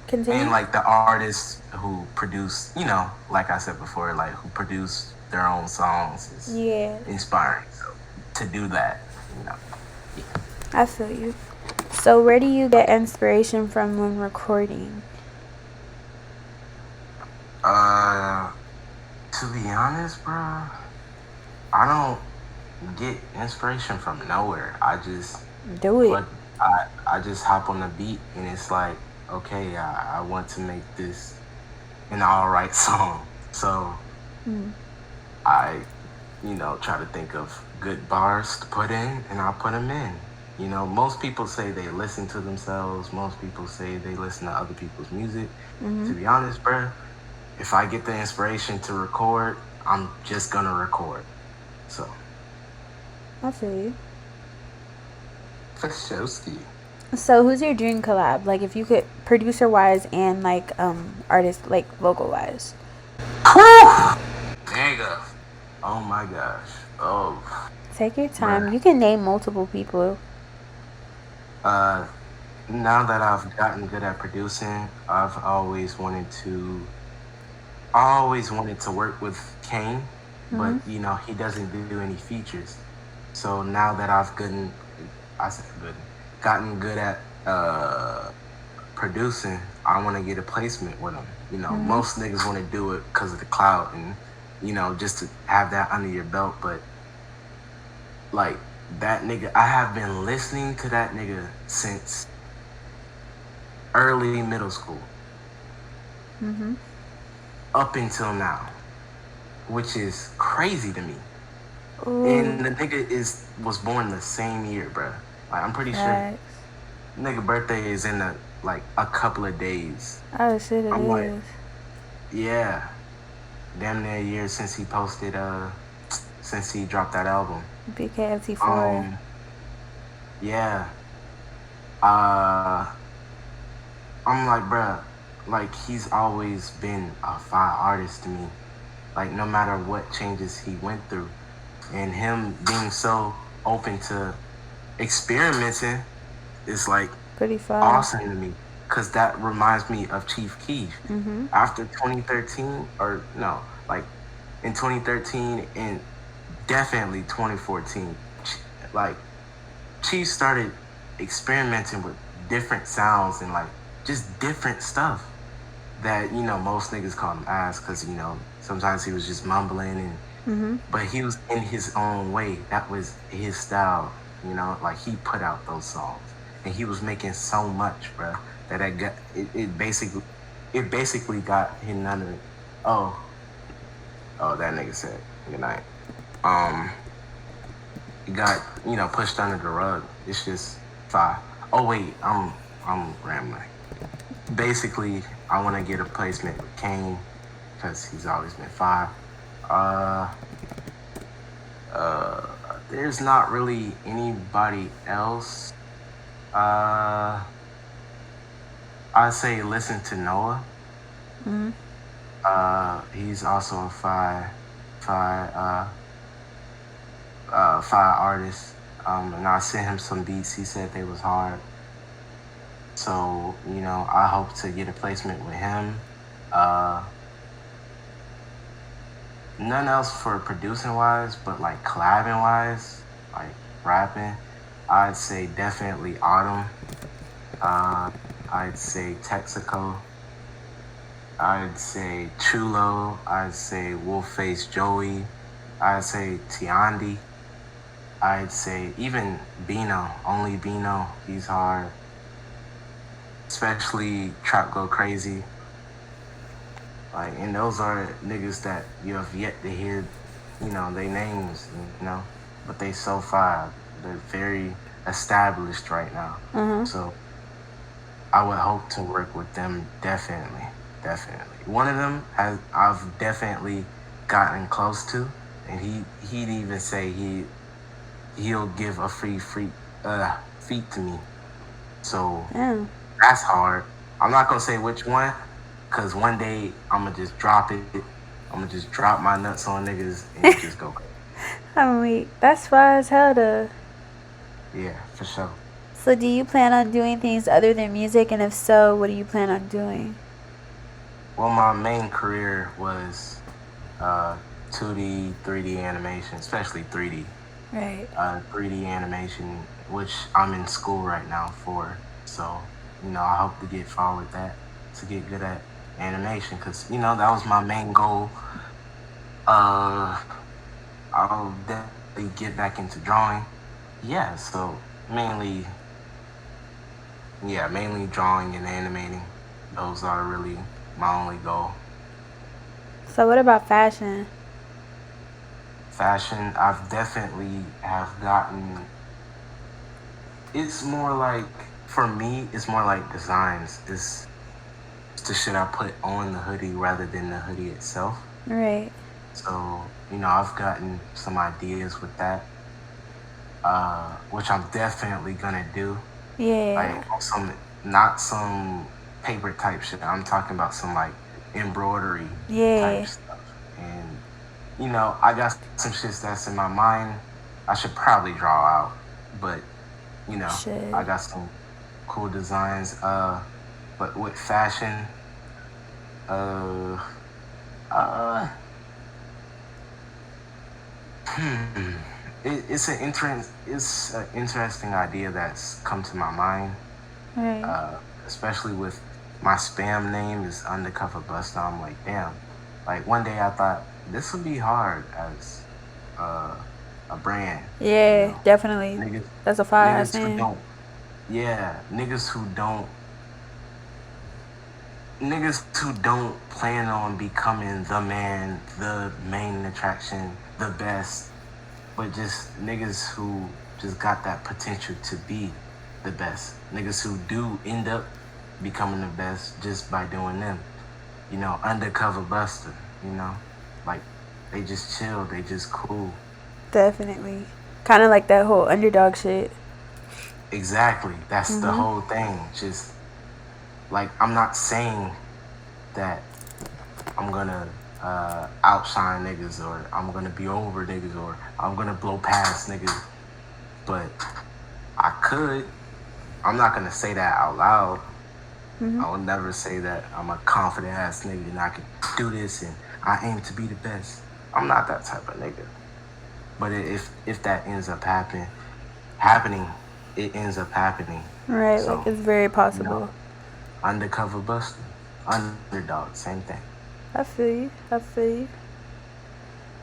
continue. And like the artists who produce, like I said before, like who produce their own songs is inspiring. So to do that, I feel you. So where do you get inspiration from when recording? To be honest, bro, I don't get inspiration from nowhere. I just do it. I just hop on the beat and it's like, okay, I want to make this an alright song. So I, try to think of good bars to put in, and I put them in. Most people say they listen to themselves. Most people say they listen to other people's music. To be honest, bro, if I get the inspiration to record, I'm just gonna record. So I feel you. For sure, Steve. So who's your dream collab? Like, if you could, producer wise and like artist, like vocal wise. Whew! Nigga. Oh my gosh. Oh. Take your time. Bruh. You can name multiple people. Uh, now that I've gotten good at producing, I always wanted to work with Kane, but Mm-hmm. he doesn't do any features. So now that gotten good at producing, I want to get a placement with him. Mm-hmm. Most niggas want to do it because of the clout and just to have that under your belt, but like that nigga, I have been listening to that nigga since early middle school Mm-hmm. up until now, which is crazy to me. And Ooh, the nigga was born the same year, bruh. Like I'm pretty sure facts. nigga birthday is in a couple of days. Oh shit, it I'm like, is. yeah, damn near a year since he dropped that album. BKFT4. Um, yeah. Uh, I'm like, bruh, like he's always been a fire artist to me. Like no matter what changes he went through, and him being so open to experimenting is like Pretty fire. awesome to me, because that reminds me of Chief Keef. Mm-hmm. After 2013, or no, like in 2013 and definitely 2014, like Chief started experimenting with different sounds and like just different stuff that most niggas call him ass, because sometimes he was just mumbling, and Mm-hmm. but he was in his own way. That was his style. Like he put out those songs, and he was making so much, bro, that I got it basically got him under. Oh, that nigga said good night. Um, it got pushed under the rug. It's just fire. Oh wait, I'm rambling. Basically, I want to get a placement with Kane because he's always been fire. Uh, there's not really anybody else. Uh, I'd say listen to Noah. Mm-hmm. He's also a fire, fire artist. And I sent him some beats. He said they was hard. So I hope to get a placement with him. Uh, None else for producing wise, but like collabing wise, like rapping, I'd say definitely Autumn. Uh, I'd say Texaco. I'd say Chulo. I'd say Wolfface Joey. I'd say Tiandi. I'd say even Bino. Only Bino. He's hard. Especially Trap Go Crazy. Like, and those are niggas that you have yet to hear, they names, but they so fire. They're very established right now. Uh-huh. So I would hope to work with them definitely. One of them I've definitely gotten close to, and he'd even say he'll give a free feat to me. So Yeah. that's hard. I'm not gonna say which one, cause one day I'ma just drop it. I'ma just drop my nuts on niggas and just go. I'm weak. That's fire as hell though. Yeah, for sure. So do you plan on doing things other than music, and if so, what do you plan on doing? Well, my main career was 2D, 3D animation, especially 3D. Right. 3D animation, which I'm in school right now for. So, I hope to get far with that, to get good at animation, because, that was my main goal. I'll definitely get back into drawing. Yeah, so mainly drawing and animating. Those are really my only goal. So what about fashion? Fashion, I've definitely have gotten. It's more like, for me, it's more like designs. It's the shit I put on the hoodie rather than the hoodie itself. Right. So, I've gotten some ideas with that, which I'm definitely gonna do. Yeah. Like not some paper type shit. I'm talking about some like embroidery type Yeah. stuff. and I got some shits that's in my mind. I should probably draw out, but I Shit. got some cool designs. But with fashion, uh, uh, hmm, it's an interesting idea that's come to my mind. Right. Especially with my spam name is Undercover Buster. I'm like, damn. Like one day I thought this would be hard as uh, a brand, you Yeah, know. definitely. Niggas, That's a fire ass niggas who name. don't, yeah, niggas who don't plan on becoming the man, the main attraction, the best, but just niggas who just got that potential to be the best. Niggas who do end up becoming the best just by doing them. Undercover Buster, like they just chill, they just cool. Definitely. Kind of like that whole underdog shit. Exactly. That's the Mhm. whole thing. Just like I'm not saying that I'm gonna outshine niggas or I'm gonna be over niggas or I'm gonna blow past niggas, but I could. I'm not gonna say that out loud. Mhm. I will never say that I'm a confident ass nigga and I can do this and I aim to be the best. I'm not that type of nigga. But if that ends up happening, it ends up happening. Right. Like So it's very you know, possible. undercover buster, underdog, same thing. I feel you. I feel you.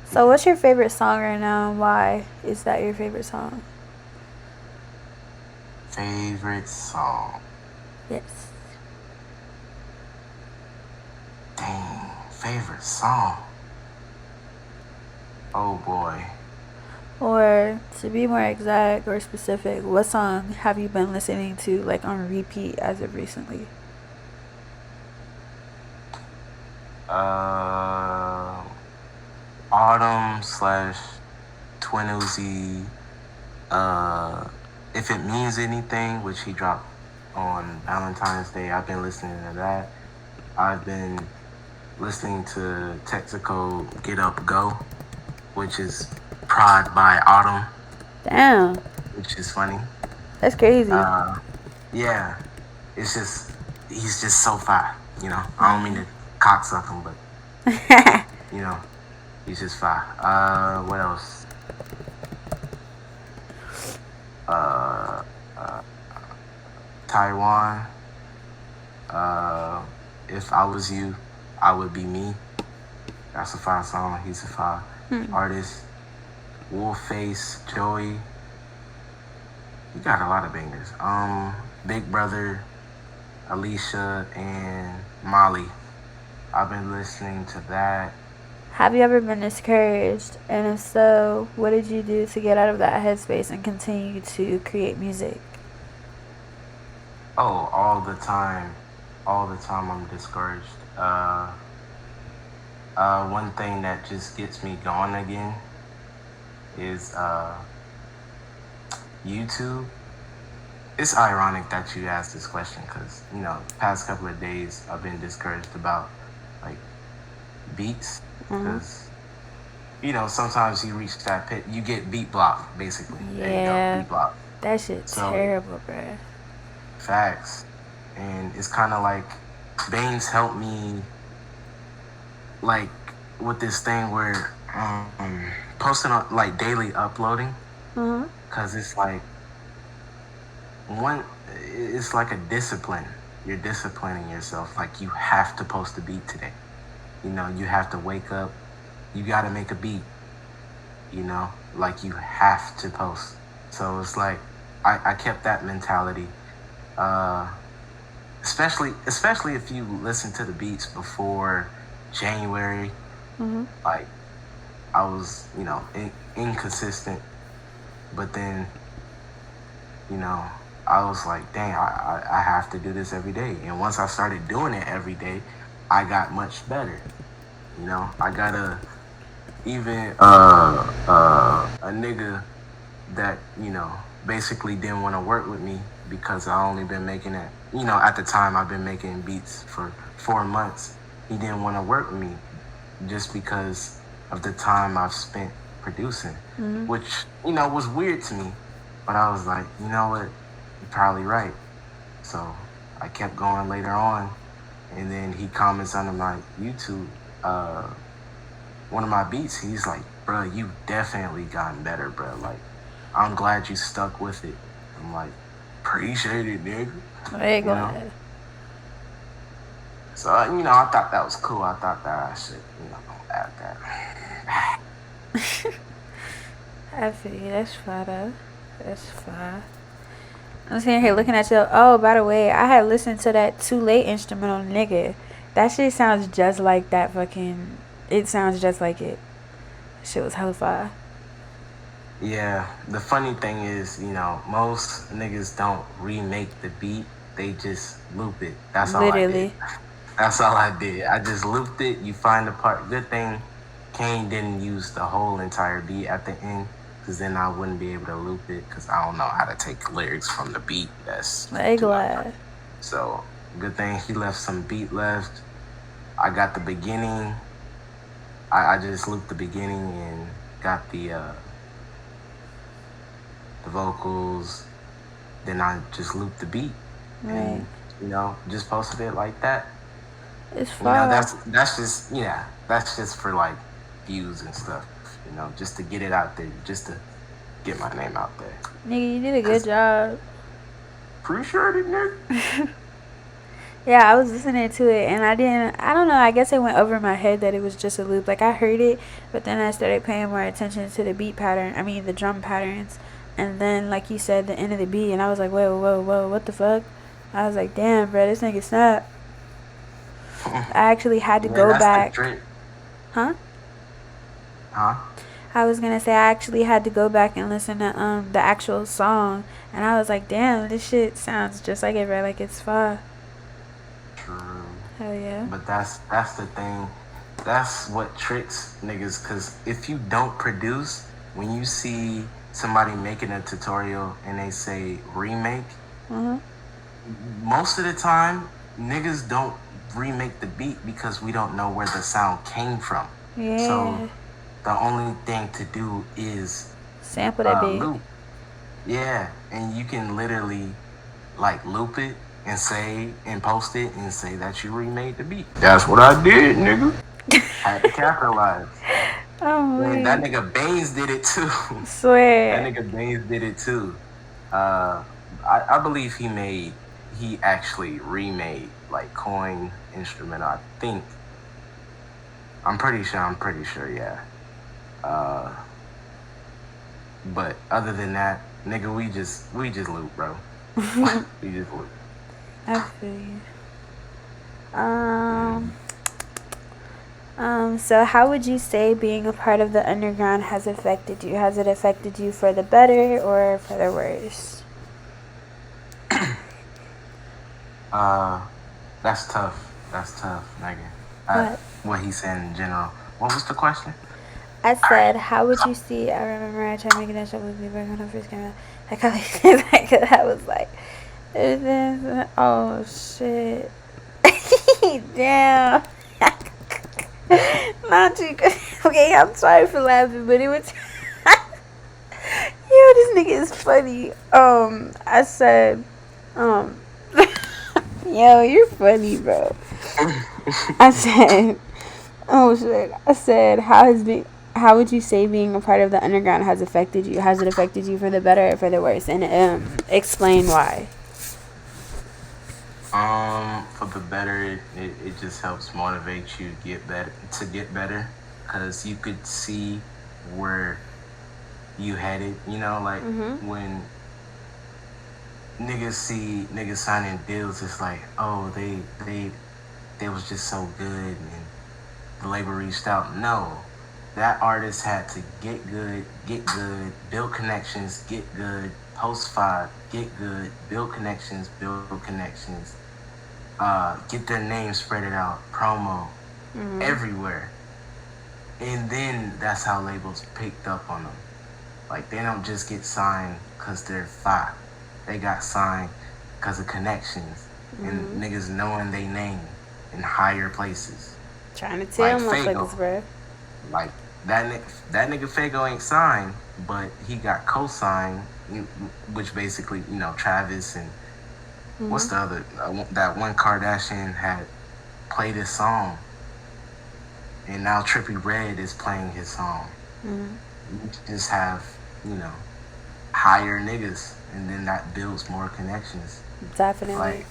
So, what's your favorite song right now, and why is that your favorite song? Favorite song. Yes. Dang, favorite song. Oh boy. Or to be more exact or specific, what song have you been listening to like on repeat as of recently? Uh, Autumn slash Twin Uzi. Uh, if it means anything, which he dropped on Valentine's Day, I've been listening to that. I've been listening to Texaco Get Up Go, which is Prod by Autumn, Damn, which is funny. that's crazy. Uh, yeah, it's just he's just so fire. I don't mean to cocksuck him, but you know, he's just fire. What else? Uh, uh Taiwan. Uh, if I was you, I would be me. That's a fire song. He's a fire artist. Wolfface, Joey. You got a lot of bangers. Big Brother, Alicia, and Molly. I've been listening to that. Have you ever been discouraged? And if so, what did you do to get out of that headspace and continue to create music? Oh, all the time. All the time I'm discouraged. One thing that just gets me going again is YouTube. It's ironic that you asked this question because, past couple of days I've been discouraged about like beats Mm-hmm. because, sometimes you reach that pit, you get beat block basically. There you go, Yeah, beat block. that shit So terrible, bruh. facts. And it's kind of like Bane's helped me like with this thing where posting on like daily uploading Uh-huh. because it's like one it's like a discipline. You're disciplining yourself, like you have to post a beat today. You have to wake up, you got to make a beat, like you have to post. So it's like I kept that mentality, uh especially if you listen to the beats before January. Mm-hmm. Like I was inconsistent, but then you know I was like, dang, I have to do this every day. And once I started doing it every day, I got much better. I got even a nigga that basically didn't want to work with me because I only been making it. At the time I've been making beats for 4 months. He didn't want to work with me, just because of the time I've spent producing, Mm-hmm. which, was weird to me. But I was like, you know what? You're probably right. So I kept going later on. And then he comments under my YouTube, one of my beats. He's like, bro, you've definitely gotten better, bro. Like, I'm glad you stuck with it. I'm like, appreciate it, nigga. Very You know? glad. So, I thought that was cool. I thought that I should, add that. I feel you. That's fine though. That's fine. I'm sitting here looking at you. Oh, by the way, I had listened to that Too Late instrumental, nigga. That shit sounds just like that fucking. It sounds just like it. Shit was hella fire. Yeah, the funny thing is, most niggas don't remake the beat. They just loop it. That's all I did. Literally. That's all I did. I just looped it. You find the part. Good thing Kane didn't use the whole entire beat at the end, because then I wouldn't be able to loop it, because I don't know how to take lyrics from the beat. That's Very glad. so good thing he left some beat left. I got the beginning. I just looped the beginning and got the vocals. Then I just looped the beat Right. and just posted it like that. It's fire. That's just for like views and stuff. Just to get it out there, just to get my name out there. Nigga, you did a good job. Appreciate it, nigga. Yeah, I was listening to it and I don't know, I guess it went over my head that it was just a loop. Like I heard it, but then I started paying more attention to the beat pattern, the drum patterns. And then, like you said, the end of the beat, and I was like, whoa, what the fuck? I was like, damn, bro, this nigga snap. I actually had to go that's back. The trick. Huh? Huh? I was gonna say I actually had to go back and listen to the actual song, and I was like, damn, this shit sounds just like it, bro. Like it's fire. True. Hell yeah. But that's the thing. That's what tricks niggas. Cause if you don't produce, when you see somebody making a tutorial and they say remake, most of the time niggas don't remake the beat because we don't know where the sound came from. Yeah. So the only thing to do is sample that beat. Loop. Yeah, and you can literally like loop it and say and post it and say that you remade the beat. That's what I did, nigga. Had to capitalize. Oh man, that nigga Baines did it too. Swear. That nigga Baines did it too. I believe he actually remade like Coin instrumental. I think. I'm pretty sure, yeah. But other than that, nigga, we just loop, bro. We just loop. I feel you. So how would you say being a part of the underground has affected you? Has it affected you for the better or for the worse? That's tough. That's tough, nigga. What he's saying in general. What was the question? I said, how would you see? I remember I tried making that show with me back when I first came out. Like I was like, oh shit, damn. Not too good. Okay, I'm sorry for laughing, but it was. Yo, this nigga is funny. I said, yo, you're funny, bro. I said, oh shit. I said, how would you say being a part of the underground has affected you? Has it affected you for the better or for the worse? And explain why. For the better, it just helps motivate you to get better, because you could see where you headed. Like when niggas see niggas signing deals, it's like, oh, they was just so good, and the label reached out. No, that artist had to get good, build connections, get good, post 5, get good, build connections, get their name spread it out, promo everywhere. And then that's how labels picked up on them. Like, they don't just get signed because they're 5. They got signed because of connections and niggas knowing they name in higher places. Trying to Like tell Fago, motherfuckers, bro. like that nigga Fago ain't signed, but he got co-signed, which basically Travis and what's Mhm. the other that one Kardashian had played his song, and now Trippie Redd is playing his song. Mhm. You just have you know hire niggas, and then that builds more connections. Definitely. Like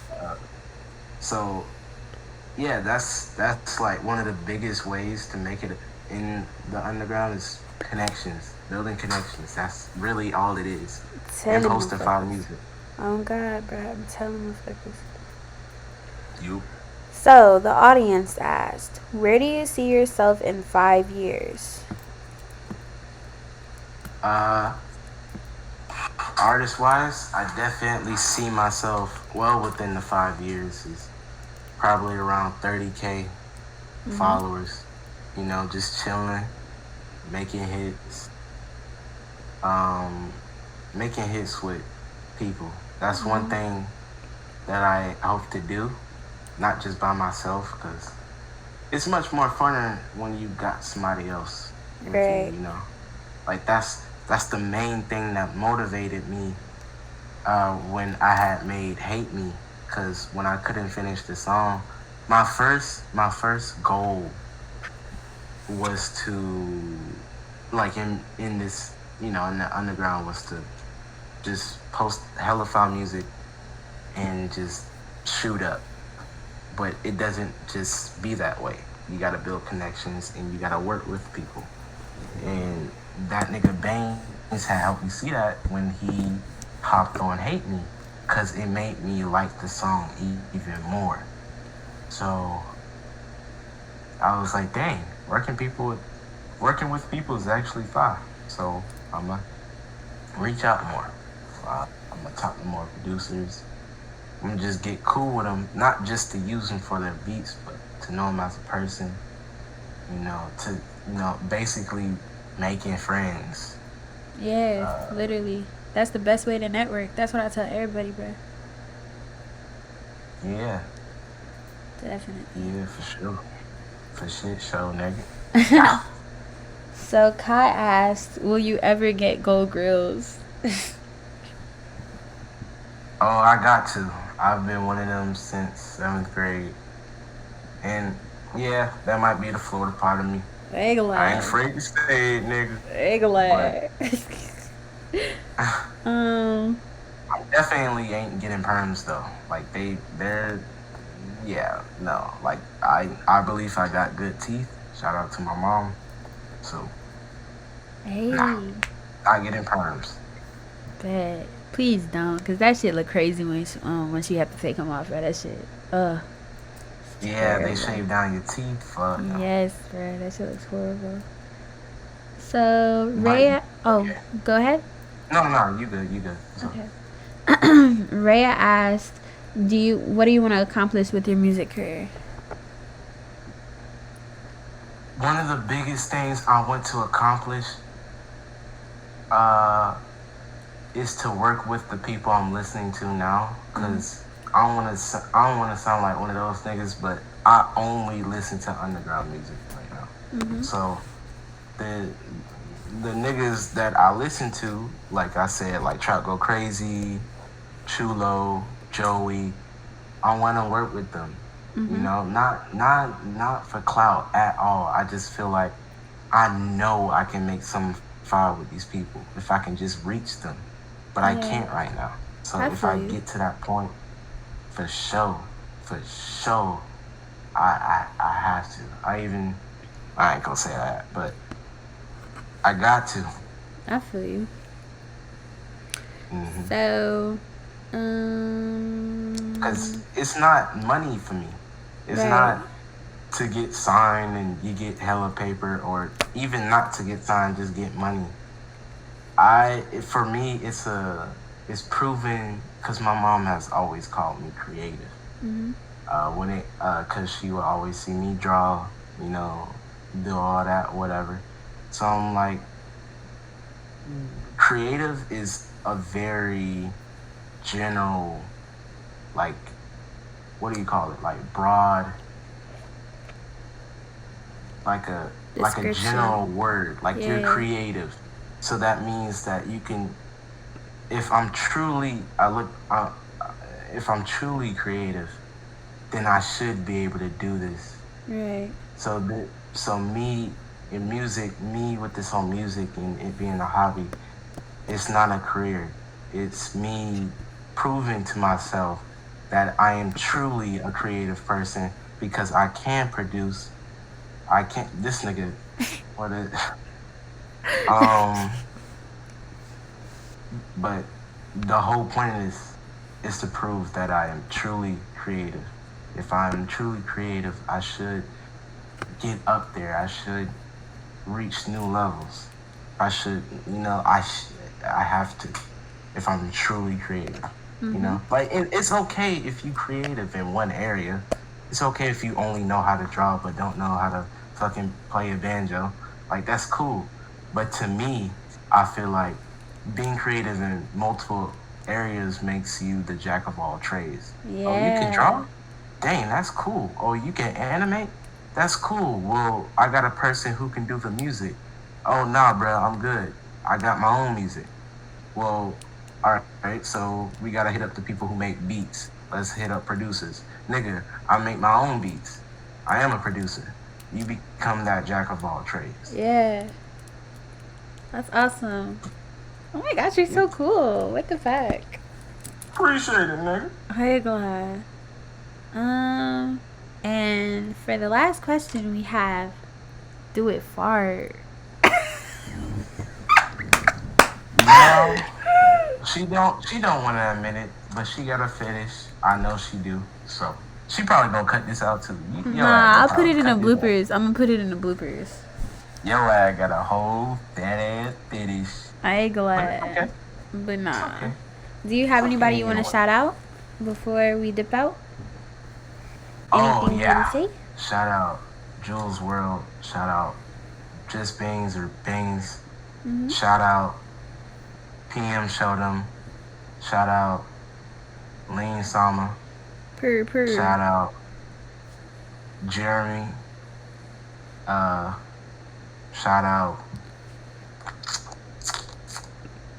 so, yeah, that's like one of the biggest ways to make it in the underground is connections, building connections. That's really all it is, and Telling posting file motherfuckers. music. Oh God, bro. I'm telling motherfuckers. You So the audience asked, "Where do you see yourself in 5 years?" uh artist wise, I definitely see myself well within the 5 years is probably around 30K Mhm. followers. Just chilling, making hits, um, making hits with people. That's one Mhm. thing that I hope to do, not just by myself, because it's much more funner when you got somebody else with you. Right. Like that's the main thing that motivated me when I had made "Hate Me," because when I couldn't finish the song, my first goal was to like in this in the underground was to just post hella foul music and just shoot up. But it doesn't just be that way. You gotta build connections and you gotta work with people. And that nigga Baines had helped me see that when he hopped on Hate Me, cause it made me like the song even more. So I was like, dang, working with people is actually fun. So I'ma reach out more. I'm gonna talk to more producers. I'm gonna just get cool with them, not just to use them for their beats, but to know them as a person. To basically making friends. Yeah, Uh, literally. That's the best way to network. That's what I tell everybody, bro. yeah, Definitely. yeah, for sure, for shit show, nigga. Yeah. So Kai asked, "Will you ever get gold grills?" Oh, I got to. I've been one of them since 7th grade, and yeah, that might be the Florida part of me. I ain't Egglad. afraid to say it, nigga. But Egglad. I um. definitely ain't getting perms though. Like they're yeah, no. Like I believe I got good teeth. Shout out to my mom. So nah, Hey. not getting perms. Bet. Please don't, cause that shit look crazy when you have to take them off, bro. That shit. It's Yeah, they terrible. shave down your teeth. Fuck no. Yes, bro. That shit looks horrible. So But Rhea. Oh, okay. go ahead. No, you good, you good. So Okay. Rhea asked, What do you want to accomplish with your music career?" one of the biggest things I want to accomplish uh is to work with the people I'm listening to now, Mhm. cause I don't want to sound like one of those niggas, but I only listen to underground music right now. Mhm. So the the niggas that I listen to, like I said, like Trap Go Crazy, Chulo, Joey, I want to work with them. Mhm. Not for clout at all. I just feel like I know I can make some fire with these people if I can just reach them, but I Yeah, can't right now. So I if feel I you. get to that point, for sure, I have to. I ain't gonna say that, but I got to. I feel you. Hmm So, Cause it's not money for me. It's right. not to get signed and you get hella paper, or even not to get signed, just get money. For me, it's proven because my mom has always called me creative. Mhm. Cause she would always see me draw, you know, do all that, whatever. So I'm like, creative is a very general, like, what do you call it? Like broad like a Description. general word, like you're Yeah. creative. So that means that you can, if I'm truly, I look, if I'm truly creative, then I should be able to do this. Right. So me in music, me with this whole music and it being a hobby, it's not a career. It's me proving to myself that I am truly a creative person because I can produce. I can't. This nigga, what is? Um, but the whole point is to prove that I am truly creative. If I'm truly creative, I should get up there. I should reach new levels. I should, I have to. If I'm truly creative, like it's okay if you creative in one area. It's okay if you only know how to draw but don't know how to fucking play a banjo. Like that's cool. But to me, I feel like being creative in multiple areas makes you the jack of all trades. Yeah. Oh, you can draw? Dang, that's cool. Oh, you can animate? That's cool. Well, I got a person who can do the music. Oh, nah, bro, I'm good. I got my own music. Well, all right, so we gotta hit up the people who make beats. Let's hit up producers. Nigga, I make my own beats. I am a producer. You become that jack of all trades. Yeah. That's awesome. Oh my gosh, you're so cool. What the fuck? Appreciate it, nigga. Very glad. And for the last question we have, do it fart. No, she don't want to admit it, but she got a fetish. I know she do. So she probably gonna cut this out too. Nah, I'll put it in the bloopers. I'm gonna put it in the bloopers. Your ass got a whole fat ass fetish. I ain't glad. Okay. But nah. Okay. Do you have anybody Okay, you want to you know shout out before we dip out? Oh Anything you want yeah. to say? Shout out Jules World. Shout out Just Bings or Bings. Shout out PM Sheldon. Shout out Lean Sama. Purr. Shout out Jeremy. Shout out.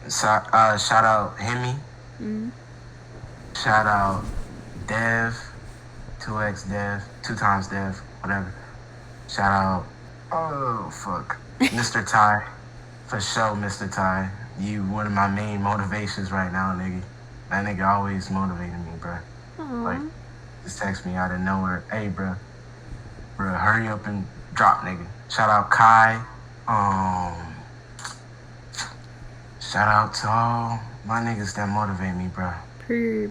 Shout out Hemi. Shout out Dev. 2x Dev. 2 times Dev. Whatever. Shout out. Oh fuck. Mr. Ty. For sure, Mr. Ty. You one of my main motivations right now, nigga. That nigga always motivating me, bro. Like, just text me out of nowhere. Hey, bro, hurry up and drop, nigga. Shout out Kai. Shout out to all my niggas that motivate me, bro. Purr.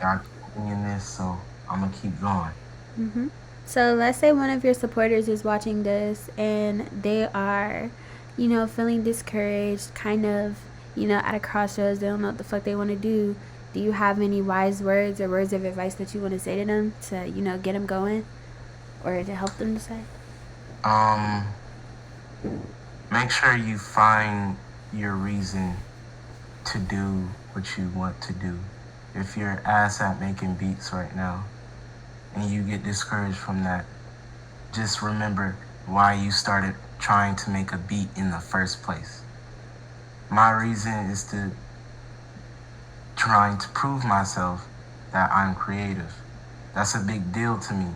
Y'all keep me in this, so I'm gonna keep going. So let's say one of your supporters is watching this and they are, feeling discouraged, kind of, at a crossroads. They don't know what the fuck they want to do. Do you have any wise words or words of advice that you want to say to them to, get them going or to help them decide? Make sure you find your reason to do what you want to do. If you're ass at making beats right now and you get discouraged from that, just remember why you started trying to make a beat in the first place. My reason is to trying to prove myself that I'm creative. That's a big deal to me.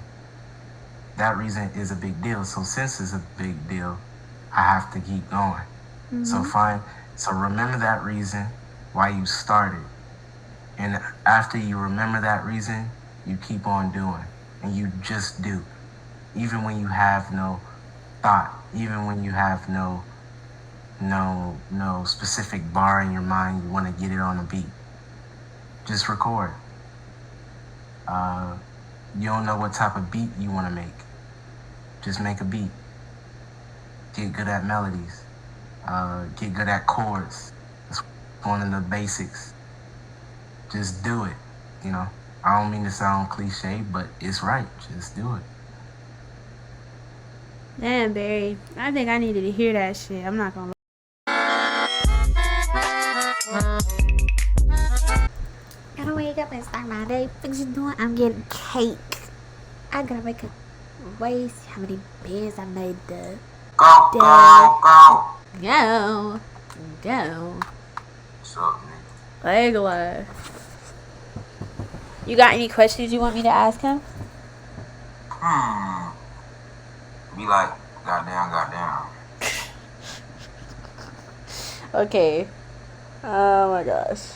That reason is a big deal. So since it's a big deal, I have to keep going. So remember that reason why you started. And after you remember that reason, you keep on doing. And you just do. Even when you have no thought, even when you have no specific bar in your mind, you want to get it on a beat. Just record. You don't know what type of beat you want to make. Just make a beat. Get good at melodies. Get good at chords. That's one of the basics. Just do it. I don't mean to sound cliche, but it's right. Just do it. Damn, Barry. I think I needed to hear that shit. I'm not gonna lie. Gotta wake up and start my day. What you doing? I'm getting cake. I gotta wake up. Wait, see how many bands I made the Go, day. go. Go. Go. What's up, nigga? Regular. You got any questions you want me to ask him? Be like, goddamn. Okay. Oh my gosh.